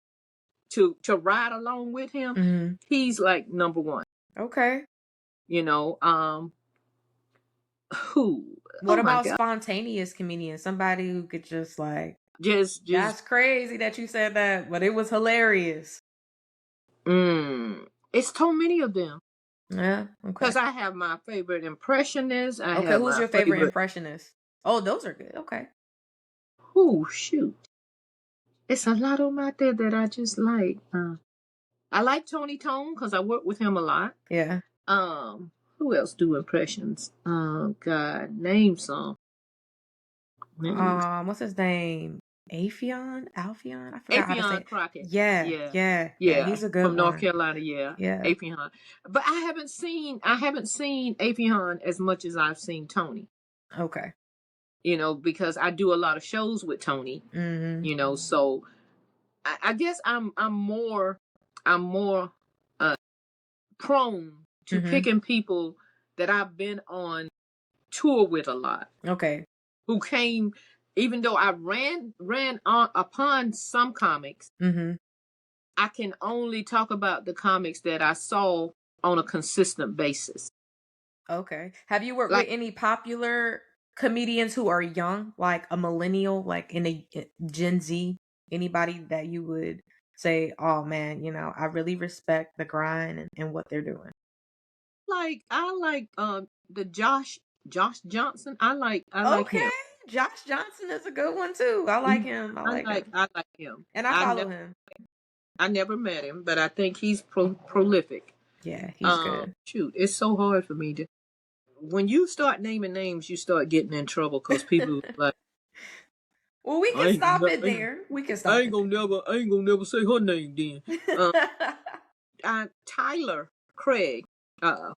to ride along with him, he's like number 1. Okay. Who? What about spontaneous comedians? Somebody who could just like just that's crazy that you said that, but it was hilarious. It's so many of them. Yeah. Okay. Because I have my favorite impressionist. Who's your favorite impressionist? Oh, those are good. Okay. Oh, shoot. It's a lot of them out there that I just like. I like Tony Tone because I work with him a lot. Yeah. Who else do impressions? God, name some. What's his name? Alfion? I forgot how to say it. Crockett. Yeah. He's a good from one. North Carolina. Yeah. Alfion. But I haven't seen Alfion as much as I've seen Tony. Okay. Because I do a lot of shows with Tony. So I guess I'm more prone to picking people that I've been on tour with a lot. Okay. Who came, even though I ran upon some comics, I can only talk about the comics that I saw on a consistent basis. Okay. Have you worked with any popular comedians who are young, like a millennial, like in a Gen Z? Anybody that you would say, oh man, I really respect the grind and what they're doing? I like the Josh Johnson. I like him. Josh Johnson is a good one too. I like him. I like him. And I follow him. I never met him, but I think he's prolific. Yeah, he's good. Shoot, it's so hard for me to. When you start naming names, you start getting in trouble because people like. Well, we can stop it there. We can stop. I ain't gonna never say her name then. Tyler Craig. I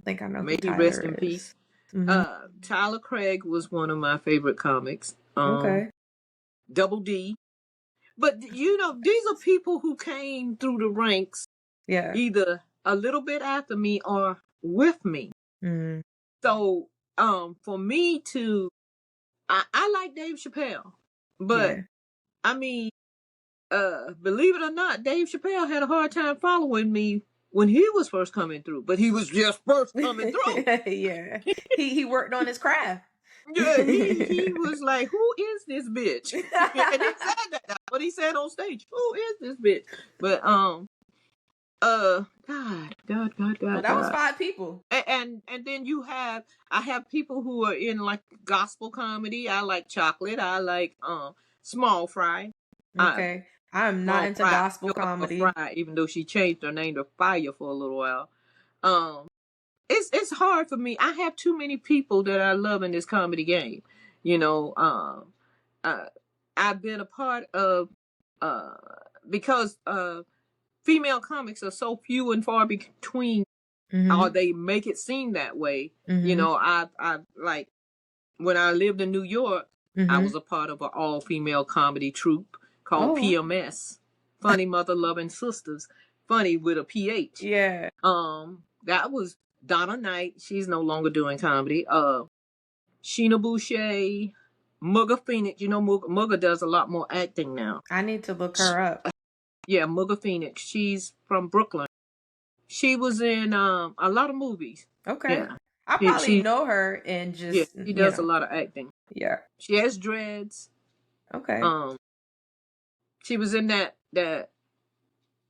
think I know May who he rest Tyler in peace. is. Mm-hmm. Tyler Craig was one of my favorite comics. Okay. Double D. But these are people who came through the ranks, either a little bit after me or with me. Mm-hmm. So, for me to, I like Dave Chappelle, but I mean, believe it or not, Dave Chappelle had a hard time following me when he was first coming through, but he was just first coming through. Yeah, he worked on his craft. Yeah, he was like, "Who is this bitch?" And he said that. That's what he said on stage. Who is this bitch? But God. Well, that was 5 people. And then I have people who are in like gospel comedy. I like Chocolate. I like Small Fry. Okay. I'm not into gospel comedy. Fry, even though she changed her name to Fire for a little while. It's hard for me. I have too many people that I love in this comedy game. I've been a part of because female comics are so few and far between, or they make it seem that way. I like when I lived in New York, I was a part of an all-female comedy troupe called PMS, Funny Mother Loving Sisters, funny with a PH. Yeah. That was Donna Knight. She's no longer doing comedy. Sheena Boucher, Mugga Phoenix. Mugga does a lot more acting now. I need to look her up. Yeah, Mugga Phoenix. She's from Brooklyn. She was in a lot of movies. Okay. Yeah. I probably know her and just she does a lot of acting. Yeah. She has dreads. Okay. She was in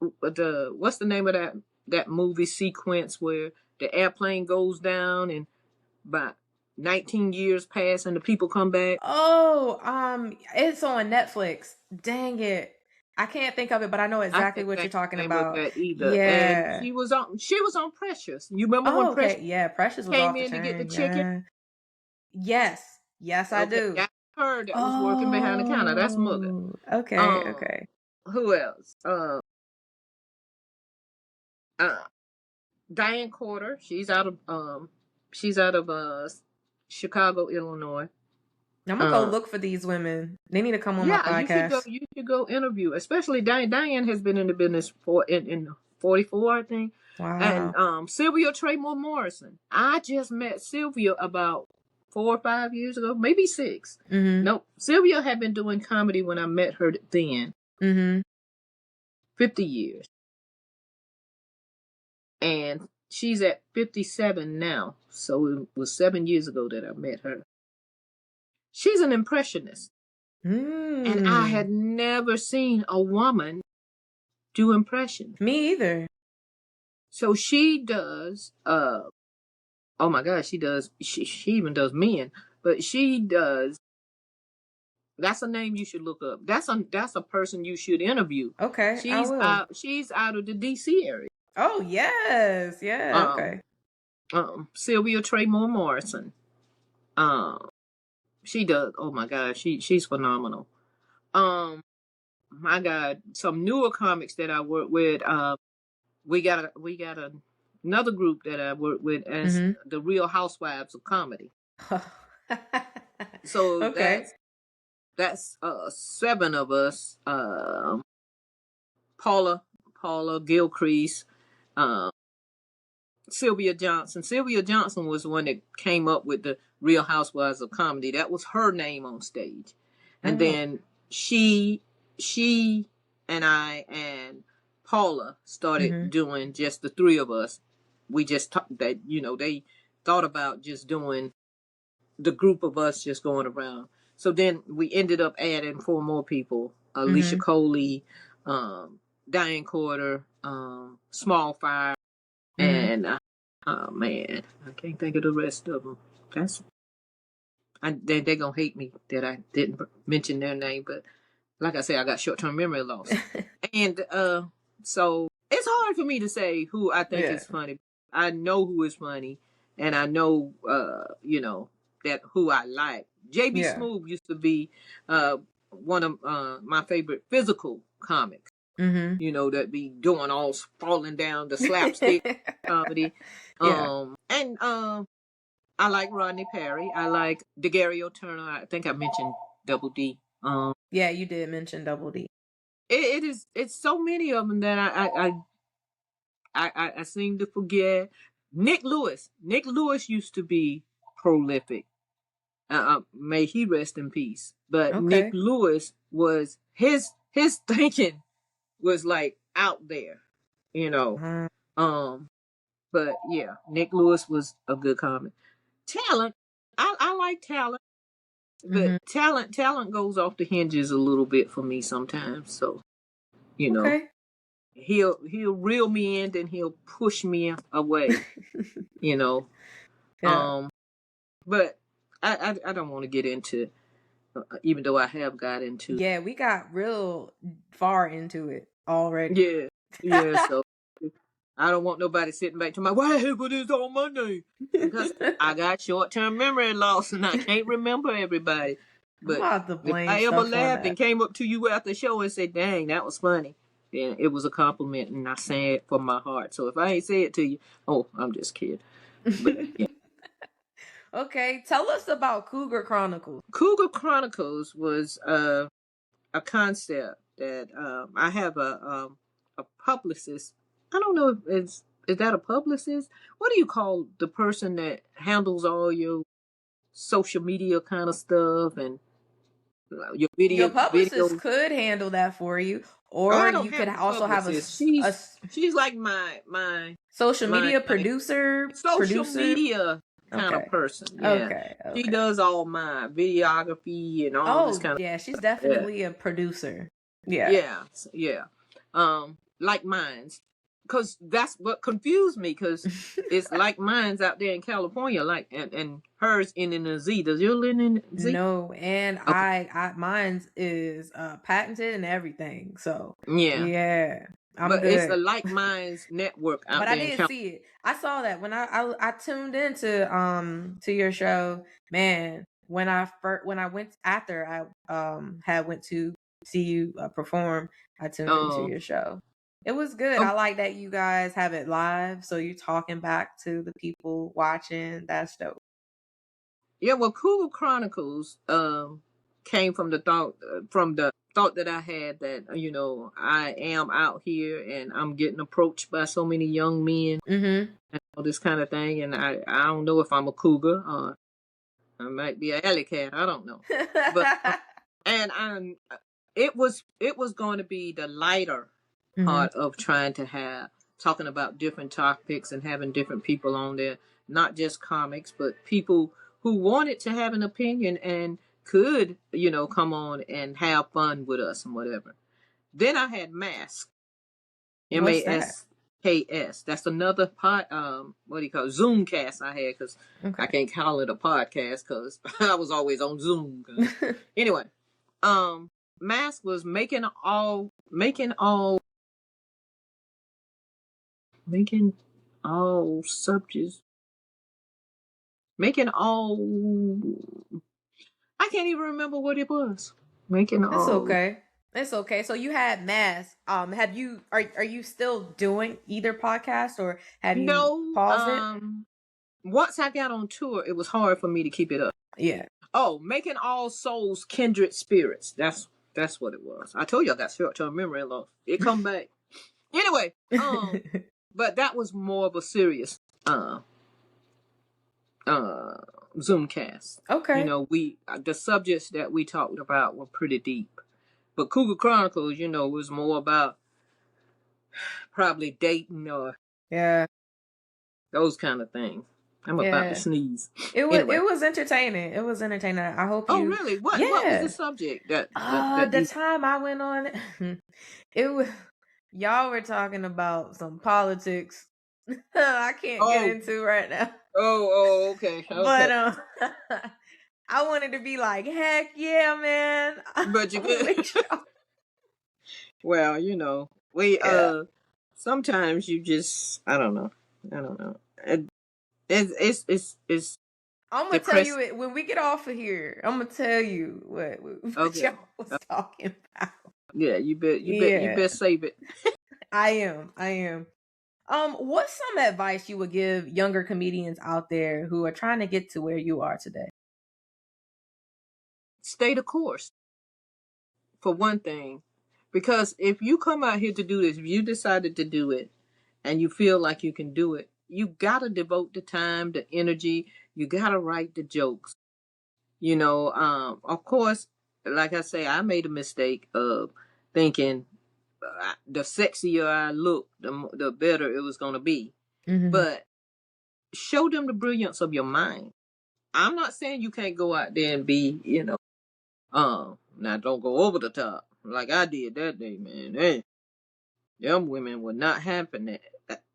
what's the name of that movie sequence where the airplane goes down and about 19 years pass and the people come back? Oh, it's on Netflix. Dang it. I can't think of it, but I know exactly what you're talking about. That either. Yeah. And she was on Precious. You remember when Precious? Okay. Yeah, Precious was came off the in chain. to get the chicken? Yes. Yes, I do. That's her that was working behind the counter. That's Mugga. Okay. Okay. Who else? Diane Carter. She's out of Chicago, Illinois. I'm gonna go look for these women. They need to come on my podcast. You should go interview, especially Diane. Diane has been in the business in 44, I think. Wow. And Sylvia Traymore Morrison. I just met Sylvia about 4 or 5 years ago, maybe 6. Nope. Sylvia had been doing comedy when I met her then. 50 years. And she's at 57 now. So it was 7 years ago that I met her. She's an impressionist. And I had never seen a woman do impressions. Me either. So she does, oh my gosh, she even does men, but she does, that's a name you should look up. That's a person you should interview. Okay, she's out of the DC area. Oh, yes. Yeah, okay. Sylvia Traymore Morrison. She does, oh my God, she's phenomenal. My God, some newer comics that I work with, we got another group that I work with as the Real Housewives of Comedy. So okay. That's 7 of us. Paula Gilcrease, Sylvia Johnson. Sylvia Johnson was the one that came up with the Real Housewives of Comedy. That was her name on stage. And then she and I and Paula started doing just the 3 of us. We just they thought about just doing the group of us just going around. So then we ended up adding 4 more people: Alicia Coley, Diane Carter, Small Fire, and oh man, I can't think of the rest of them. They're gonna hate me that I didn't mention their name, but like I said, I got short-term memory loss, and so it's hard for me to say who I think is funny. I know who is funny, and I know that who I like. JB Smoove used to be one of my favorite physical comics. you know, that be doing all falling down the slapstick comedy. Yeah. And I like Rodney Perry. I like DeGario Turner. I think I mentioned Double D. Yeah, you did mention Double D. It's so many of them that I seem to forget. Nick Lewis. Nick Lewis used to be prolific. May he rest in peace. But Nick Okay. Lewis was his thinking was like out there, you know. But yeah, Nick Lewis was a good comic. Talent, I like talent, but talent goes off the hinges a little bit for me sometimes. So, you know, Okay. he'll reel me in, and he'll push me away, you know. Yeah. But I don't want to get into, even though I have got into. Yeah, we got real far into it already. Yeah, yeah. So I don't want nobody sitting back to my, why have this on my name? Because I got short-term memory loss and I can't remember everybody. But if I ever laughed and came up to you after the show and said, dang, that was funny, then it was a compliment and I say it from my heart. So if I ain't say it to you, oh, I'm just kidding. But, yeah. Okay, tell us about Cougar Chronicles. Cougar Chronicles was a concept that I have a publicist. I don't know if is that a publicist? What do you call the person that handles all your social media kind of stuff and your Your publicist videos? could handle that for you, or you could also have a she's like my social media producer, social media kind of person. Yeah. Okay. She does all my videography and all this kind of. Yeah, she's definitely a producer. Yeah. Yeah. Like Mines. Because that's what confused me, because it's Like Mines out there in California, like and hers in the Z. Does yours live in Z? No, and okay. Mine's is patented and everything. So yeah. But good. It's the Like Minds network out but there. I didn't see it. I saw that when I tuned into to your show, man. When I went after I had went to see you perform, I tuned into your show. It was good. I like that you guys have it live, so you're talking back to the people watching. That's dope. Yeah, well, Cougar Chronicles came from the thought that I had that, you know, I am out here and I'm getting approached by so many young men and all this kind of thing, and I don't know if I'm a cougar or I might be an alley cat. I don't know, but and it was going to be the lighter part of trying to talking about different topics and having different people on there, not just comics, but people who wanted to have an opinion and could, you know, come on and have fun with us and whatever. Then I had Mask. MASKS. That's another what do you call it? Zoomcast I had, because I can't call it a podcast because I was always on Zoom. Anyway, Mask was making all subjects, making all, I can't even remember what it was. Making all. It's okay. It's okay. So you had Mask. Have you are you still doing either podcast, or have you paused it? Once I got on tour, it was hard for me to keep it up. Yeah. Oh, Making All Souls Kindred Spirits. That's what it was. I told you I got short-term memory loss. It come back. Anyway, but that was more of a serious Zoomcast. Okay. You know, the subjects that we talked about were pretty deep. But Cougar Chronicles, you know, was more about probably dating or those kind of things. I'm about to sneeze. It was entertaining. It was entertaining. I hope you. Oh, really? What was the subject that the time I went on? It was, y'all were talking about some politics. I can't get into right now. Oh, okay. But I wanted to be like, heck yeah, man. But you could. Well, you know, we sometimes you just I don't know. It's I'm gonna tell you it when we get off of here. I'm gonna tell you what y'all was talking about. Yeah, you best save it. I am. What's some advice you would give younger comedians out there who are trying to get to where you are today? Stay the course, for one thing. Because if you come out here to do this, if you decided to do it and you feel like you can do it, you gotta devote the time, the energy, you gotta write the jokes. Of course, like I say, I made a mistake of thinking the sexier I look, the better it was gonna be. Mm-hmm. But show them the brilliance of your mind. I'm not saying you can't go out there and be, now don't go over the top like I did that day, man. Hey, them women were not having it.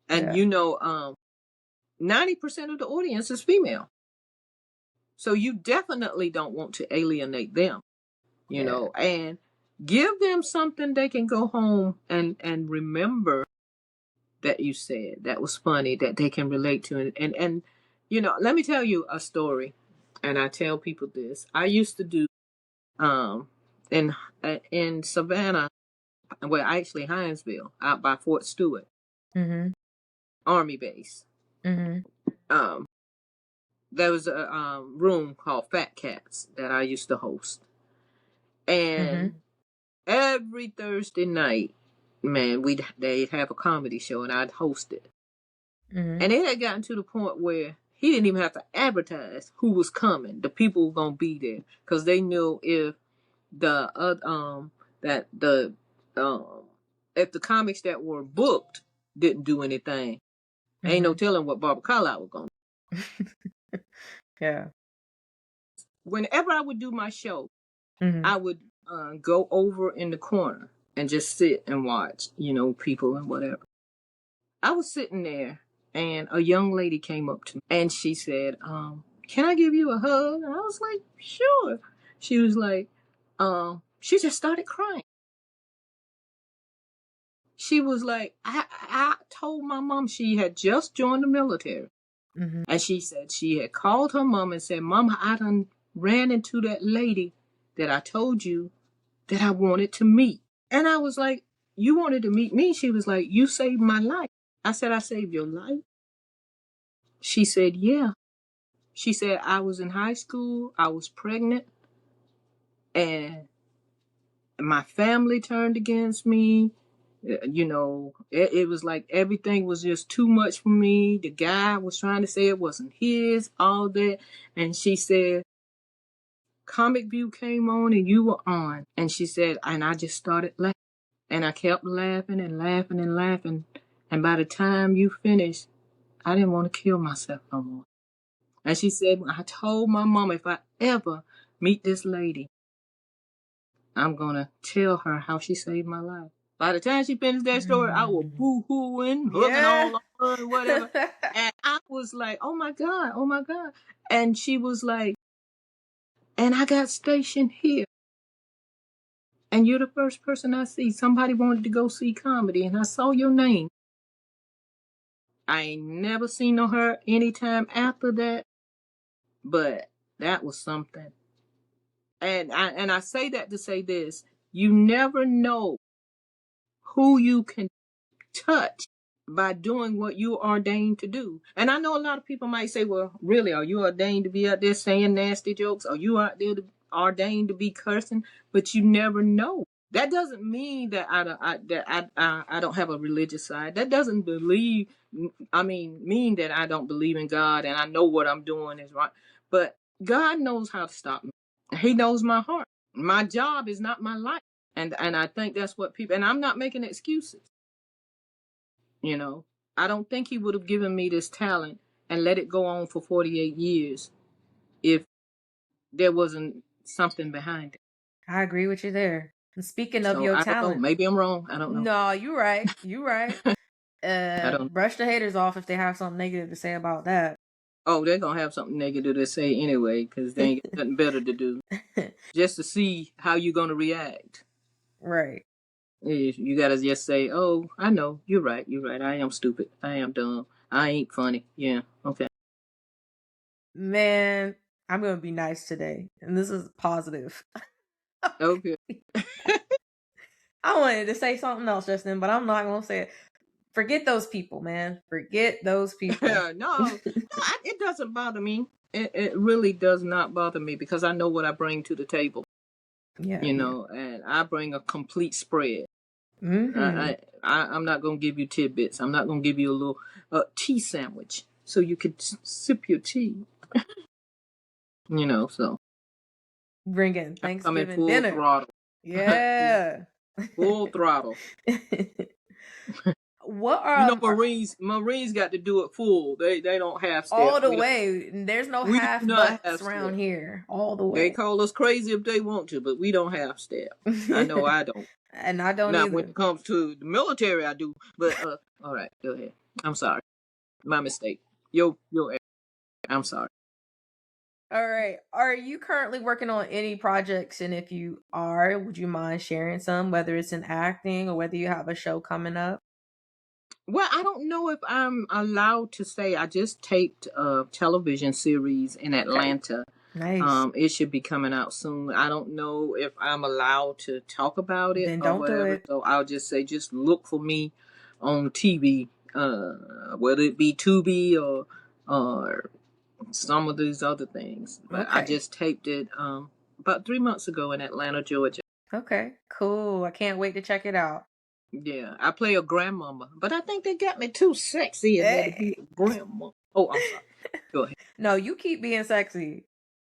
And Yeah. 90% of the audience is female. So you definitely don't want to alienate them, Yeah. and give them something they can go home and remember that you said that was funny, that they can relate to. And let me tell you a story. And I tell people this. I used to do um in Savannah, well, actually Hinesville, out by Fort Stewart, Mm-hmm. Army base. Mm-hmm. Um, there was a room called Fat Cats that I used to host, Mm-hmm. and every Thursday night, man, they'd have a comedy show, and I'd host it. Mm-hmm. And it had gotten to the point where he didn't even have to advertise who was coming, the people were gonna be there, because they knew the that the um if the comics that were booked didn't do anything, ain't no Mm-hmm. telling what Barbara Carlyle was gonna. Yeah. Whenever I would do my show, Mm-hmm. I would go over in the corner and just sit and watch, people and whatever. I was sitting there, and a young lady came up to me, and she said, "Can I give you a hug?" And I was like, "Sure." She was like, she just started crying. She was like, I told my mom, she had just joined the military. Mm-hmm. And she said she had called her mom and said, "Mama, I done ran into that lady that I told you that I wanted to meet." And I was like, "You wanted to meet me?" She was like, "You saved my life." I said, "I saved your life?" She said, "Yeah." She said, "I was in high school, I was pregnant, and my family turned against me. It was like everything was just too much for me. The guy was trying to say it wasn't his, all that." And she said, "Comic View came on and you were on." And she said, and I just started laughing. And I kept laughing and laughing and laughing. And by the time you finished, I didn't want to kill myself no more. And she said, "I told my mom if I ever meet this lady, I'm going to tell her how she saved my life." By the time she finished that story, I was Mm-hmm. boo-hooing, hugging Yeah. all on her, whatever. And I was like, "Oh my God, oh my God." And she was like, "And I got stationed here. And you're the first person I see. Somebody wanted to go see comedy, and I saw your name." I ain't never seen her anytime after that, but that was something. And I say that to say this: you never know who you can touch by doing what you are ordained to do. And I know a lot of people might say, "Well, really, are you ordained to be out there saying nasty jokes? Are you out there ordained to be cursing?" But you never know. That doesn't mean that I don't have a religious side. That doesn't mean that I don't believe in God and I know what I'm doing is right. But God knows how to stop me. He knows my heart. My job is not my life. And I think that's what people, and I'm not making excuses. You know, I don't think he would have given me this talent and let it go on for 48 years if there wasn't something behind it. I agree with you there. And speaking of So your I don't know. talent, Maybe I'm wrong. I don't know. no, you're right. You're right. I don't. Brush the haters off if they have something negative to say about that. Oh, they're gonna have something negative to say anyway because they ain't got nothing better to do. Just to see how you're gonna react. Right. You gotta just say, "Oh, I know. You're right. You're right. I am stupid. I am dumb. I ain't funny." Yeah. Okay. Man, I'm going to be nice today. And this is positive. Okay. I wanted to say something else just then, but I'm not gonna say it. Forget those people, man. Forget those people. No, it doesn't bother me. It really does not bother me because I know what I bring to the table. Yeah, you know, and I bring a complete spread. Mm-hmm. I'm not gonna give you tidbits. I'm not gonna give you a little tea sandwich so you could sip your tea. So Bringing I'm coming Thanksgiving full dinner. throttle. Yeah. Full throttle. What are Marines got to do it full. They don't half step. all the way? There's no We do half not butts half around step. here. All the way. They call us crazy if they want to, but we don't half step. I know I don't. And I don't Now, either. when it comes to the military, I do. But all right, go ahead. I'm sorry, my mistake. Yo, I'm sorry. All right. Are you currently working on any projects? And if you are, would you mind sharing some, whether it's in acting or whether you have a show coming up? Well, I don't know if I'm allowed to say. I just taped a television series in Atlanta. Okay. Nice. It should be coming out soon. I don't know if I'm allowed to talk about it Then or don't whatever. do it. So I'll just say, just look for me on TV, whether it be Tubi or some of these other things. But I just taped it about 3 months ago in Atlanta, Georgia. Okay, cool. I can't wait to check it out. Yeah, I play a grandmama, but I think they got me too sexy in there to be a grandma. Oh, I'm sorry. Go ahead. No, you keep being sexy.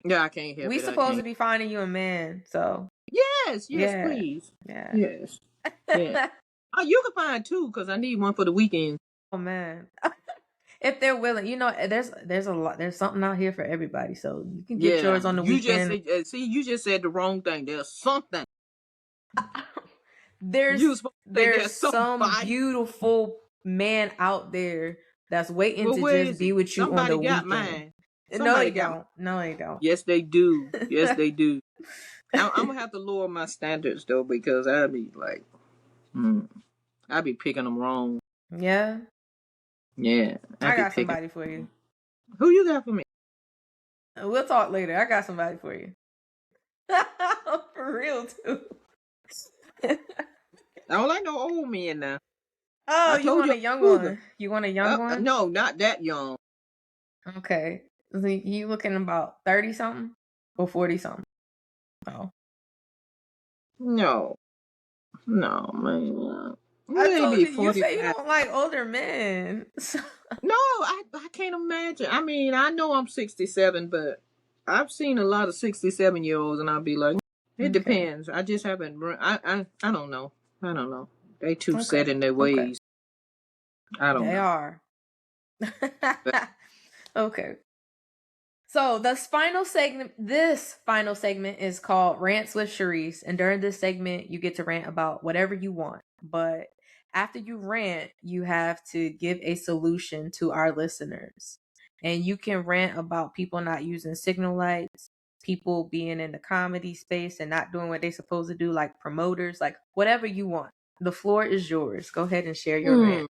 Yeah, I can't help it. We supposed to be finding you a man, so. Yes, please. Yeah. Yes. Yeah. Oh, you can find two because I need one for the weekend. Oh man. If they're willing, there's a lot. There's something out here for everybody, so you can get yours on the weekend. You just said the wrong thing. There's something. There's some beautiful man out there that's waiting to just be with you on the weekend. Mine. No, they don't. No, they don't. Yes, they do. Yes, they do. I'm gonna have to lower my standards though because I'd be like, I'd be picking them wrong. Yeah. Yeah. I got somebody for you. Who you got for me? We'll talk later. I got somebody for you. For real too. I don't like no old men now. Oh, you want a young one? You want a young one? No, not that young. Okay. You looking about 30 something or 40 something? Oh. No, man. You say you don't like older men. No, I can't imagine. I mean, I know I'm 67, but I've seen a lot of 67-year-olds, and I'll be like, it depends. I just haven't. I don't know. They too set in their ways. I don't know. They are. Okay. So this final segment is called Rants with Sharice. And during this segment, you get to rant about whatever you want. But after you rant, you have to give a solution to our listeners. And you can rant about people not using signal lights, people being in the comedy space and not doing what they're supposed to do, like promoters, like whatever you want. The floor is yours. Go ahead and share your rant.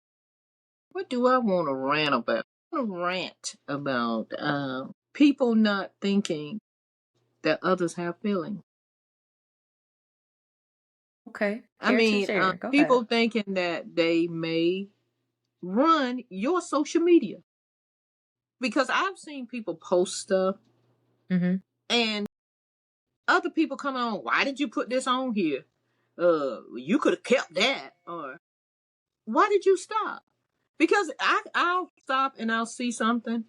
What do I want to rant about? I want to rant about people not thinking that others have feelings. Okay. I mean, people thinking that they may run your social media. Because I've seen people post stuff and other people come on, why did you put this on here? You could have kept that. Or why did you stop? Because I'll stop and I'll see something.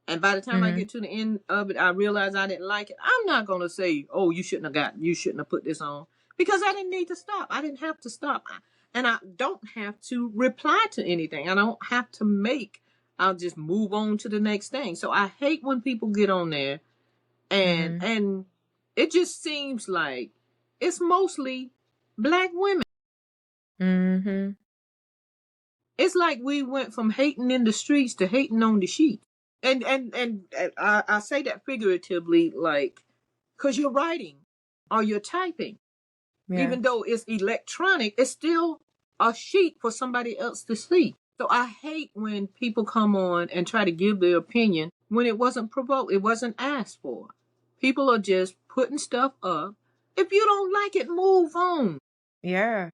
And by the time I get to the end of it, I realize I didn't like it. I'm not going to say, oh, you shouldn't have put this on. Because I didn't need to stop. I didn't have to stop. And I don't have to reply to anything. I don't have to I'll just move on to the next thing. So I hate when people get on there and it just seems like it's mostly Black women. Mm-hmm. It's like we went from hating in the streets to hating on the sheet. And I say that figuratively, like, because you're writing or you're typing. Yeah. Even though it's electronic, it's still a sheet for somebody else to see. So I hate when people come on and try to give their opinion when it wasn't provoked, it wasn't asked for. People are just putting stuff up. If you don't like it, move on. Yeah.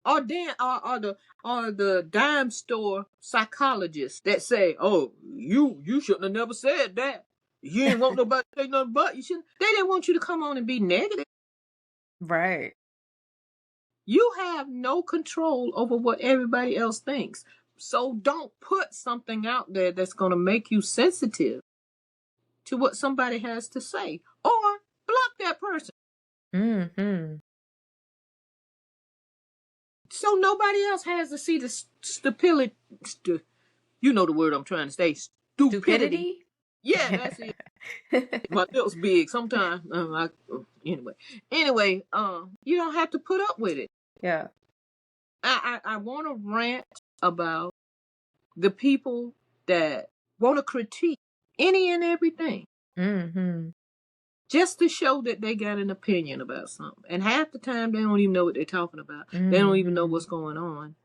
Or the dime store psychologists that say, "Oh, you shouldn't have never said that. You didn't want nobody to say nothing but you shouldn't." They didn't want you to come on and be negative. Right. You have no control over what everybody else thinks. So don't put something out there that's going to make you sensitive to what somebody has to say, or block that person. Mm-hmm. So nobody else has to see the stupidity. You know the word I'm trying to say. Stupidity. Yeah, that's it. My lips big sometimes. Anyway, you don't have to put up with it. Yeah. I want to rant about the people that want to critique any and everything. Mm-hmm. Just to show that they got an opinion about something. And half the time, they don't even know what they're talking about. Mm-hmm. They don't even know what's going on.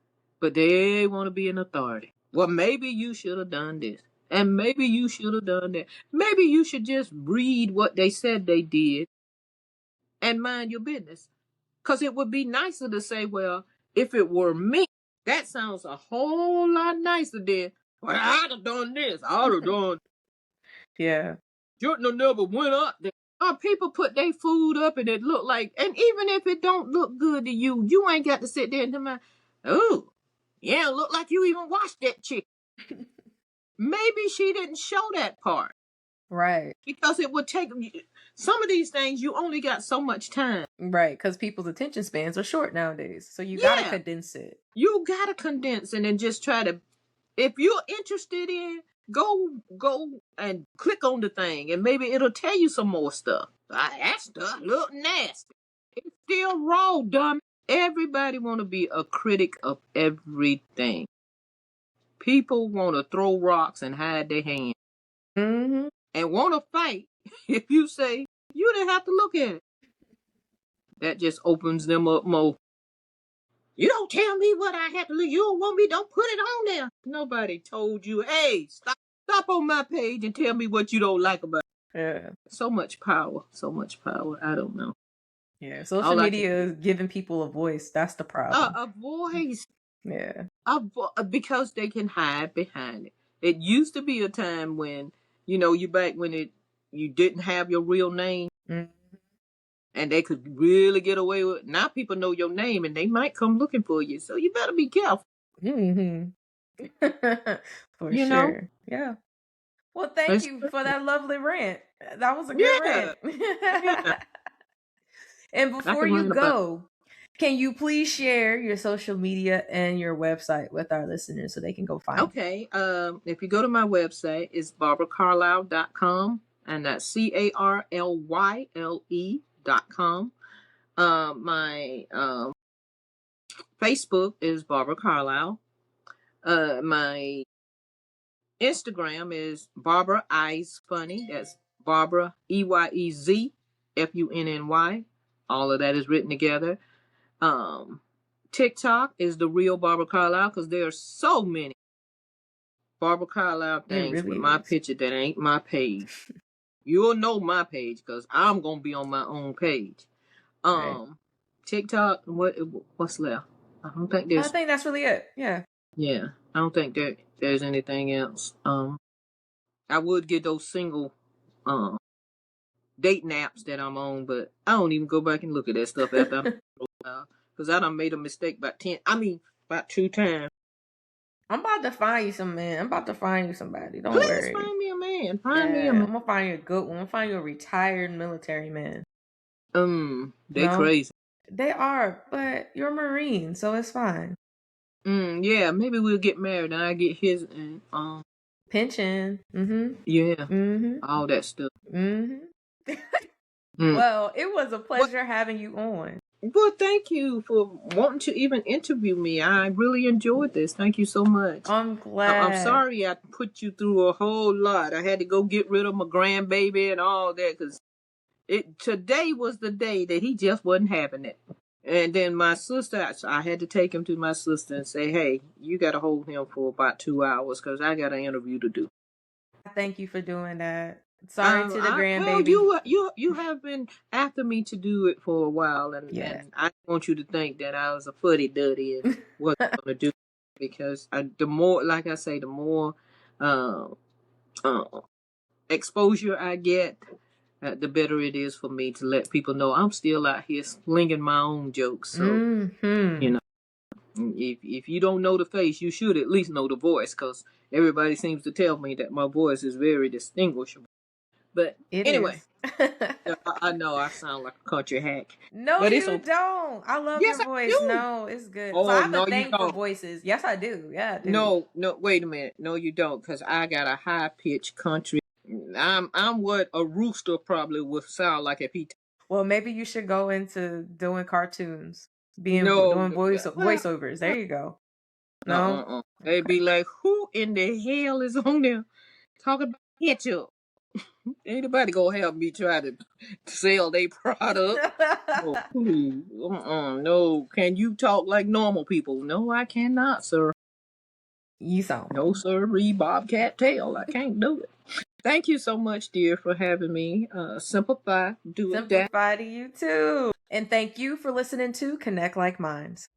But they want to be an authority. Well, maybe you should have done this. And maybe you should have done that. Maybe you should just read what they said they did and mind your business. Because it would be nicer to say, well, if it were me, that sounds a whole lot nicer than, well, I'd have done this. I'd have done. Yeah. Shouldn't have never went up there. People put their food up and it look like, and even if it don't look good to you, you ain't got to sit there and tell me, oh, yeah, look like you even washed that chicken. Maybe she didn't show that part. Right. Because it would take, some of these things, you only got so much time. Right, because people's attention spans are short nowadays. So you got to condense it. You got to condense it and just try to, if you're interested in, go and click on the thing and maybe it'll tell you some more stuff. That stuff look nasty. It's still raw, dumb. Everybody want to be a critic of everything. People want to throw rocks and hide their hands. Mm-hmm. And want to fight if you say, you didn't have to look at it. That just opens them up more. You don't tell me what I have to look. You don't want me, don't put it on there. Nobody told you, hey, stop on my page and tell me what you don't like about it. Yeah. So much power. I don't know. Yeah, social media is giving people a voice. That's the problem. A voice. Yeah. Because they can hide behind it. It used to be a time when, you back when you didn't have your real name. Mm-hmm. And they could really get away with it. Now people know your name and they might come looking for you. So you better be careful. Mm-hmm. For sure. Yeah. Well, thank you for that lovely rant. That was a good rant. Yeah. And before you go, can you please share your social media and your website with our listeners so they can go find you? Okay. If you go to my website, it's barbaracarlyle.com, and that's CARLYLE.com. My Facebook is Barbara Carlyle. My Instagram is Barbara Eyes Funny. That's Barbara EYEZ FUNNY. All of that is written together. TikTok is the real Barbara Carlyle because there are so many Barbara Carlyle things with my picture that ain't my page. You'll know my page because I'm gonna be on my own page. Right. TikTok, what's left? I think that's really it. Yeah. Yeah. I don't think there's anything else. I would get those single dating apps that I'm on, but I don't even go back and look at that stuff after I'm because I done made a mistake about 2 times. I'm about to find you some man. I'm about to find you somebody. Don't worry. Please find me a man. Find me a man. I'm gonna find you a good one. I'm gonna find you a retired military man. They crazy. They are, but you're a Marine, so it's fine. Yeah, maybe we'll get married and I get his pension. Mm-hmm. Yeah. Mm-hmm. All that stuff. Mm-hmm. Well, it was a pleasure having you on. Well, thank you for wanting to even interview me. I really enjoyed this. Thank you so much. I'm glad. I'm sorry I put you through a whole lot. I had to go get rid of my grandbaby and all that because today was the day that he just wasn't having it. And then my sister, I had to take him to my sister and say, hey, you got to hold him for about 2 hours because I got an interview to do. Thank you for doing that. Sorry to the Well, grandbaby. you have been after me to do it for a while, and I want you to think that I was a footy duddy and wasn't gonna do it because the more, like I say, the more uh, uh, exposure I get, the better it is for me to let people know I'm still out here slinging my own jokes. So you know, if you don't know the face, you should at least know the voice, because everybody seems to tell me that my voice is very distinguishable. But It anyway, is. I know I sound like a country hack, No, but it's you okay. don't. I love Yes, your I voice. do. No, it's good. So I Oh have a no, you thing for don't. voices. Yes, I do. Yeah, I do. No, no, wait a minute. No, you don't, because I got a high pitched country. I'm what a rooster probably would sound like if he. Well, maybe you should go into doing cartoons, No, doing well, voiceovers. There you go. No? they'd Okay. be like, who in the hell is on there talking about ketchup? Ain't nobody gonna help me try to sell their product. Oh, please. No, can you talk like normal people? No, I cannot, sir. You sound No, sir. Bobcat tail. I can't do it. Thank you so much, dear, for having me. Simplify, do it that. simplify to you too. And thank you for listening to Connect Like Minds.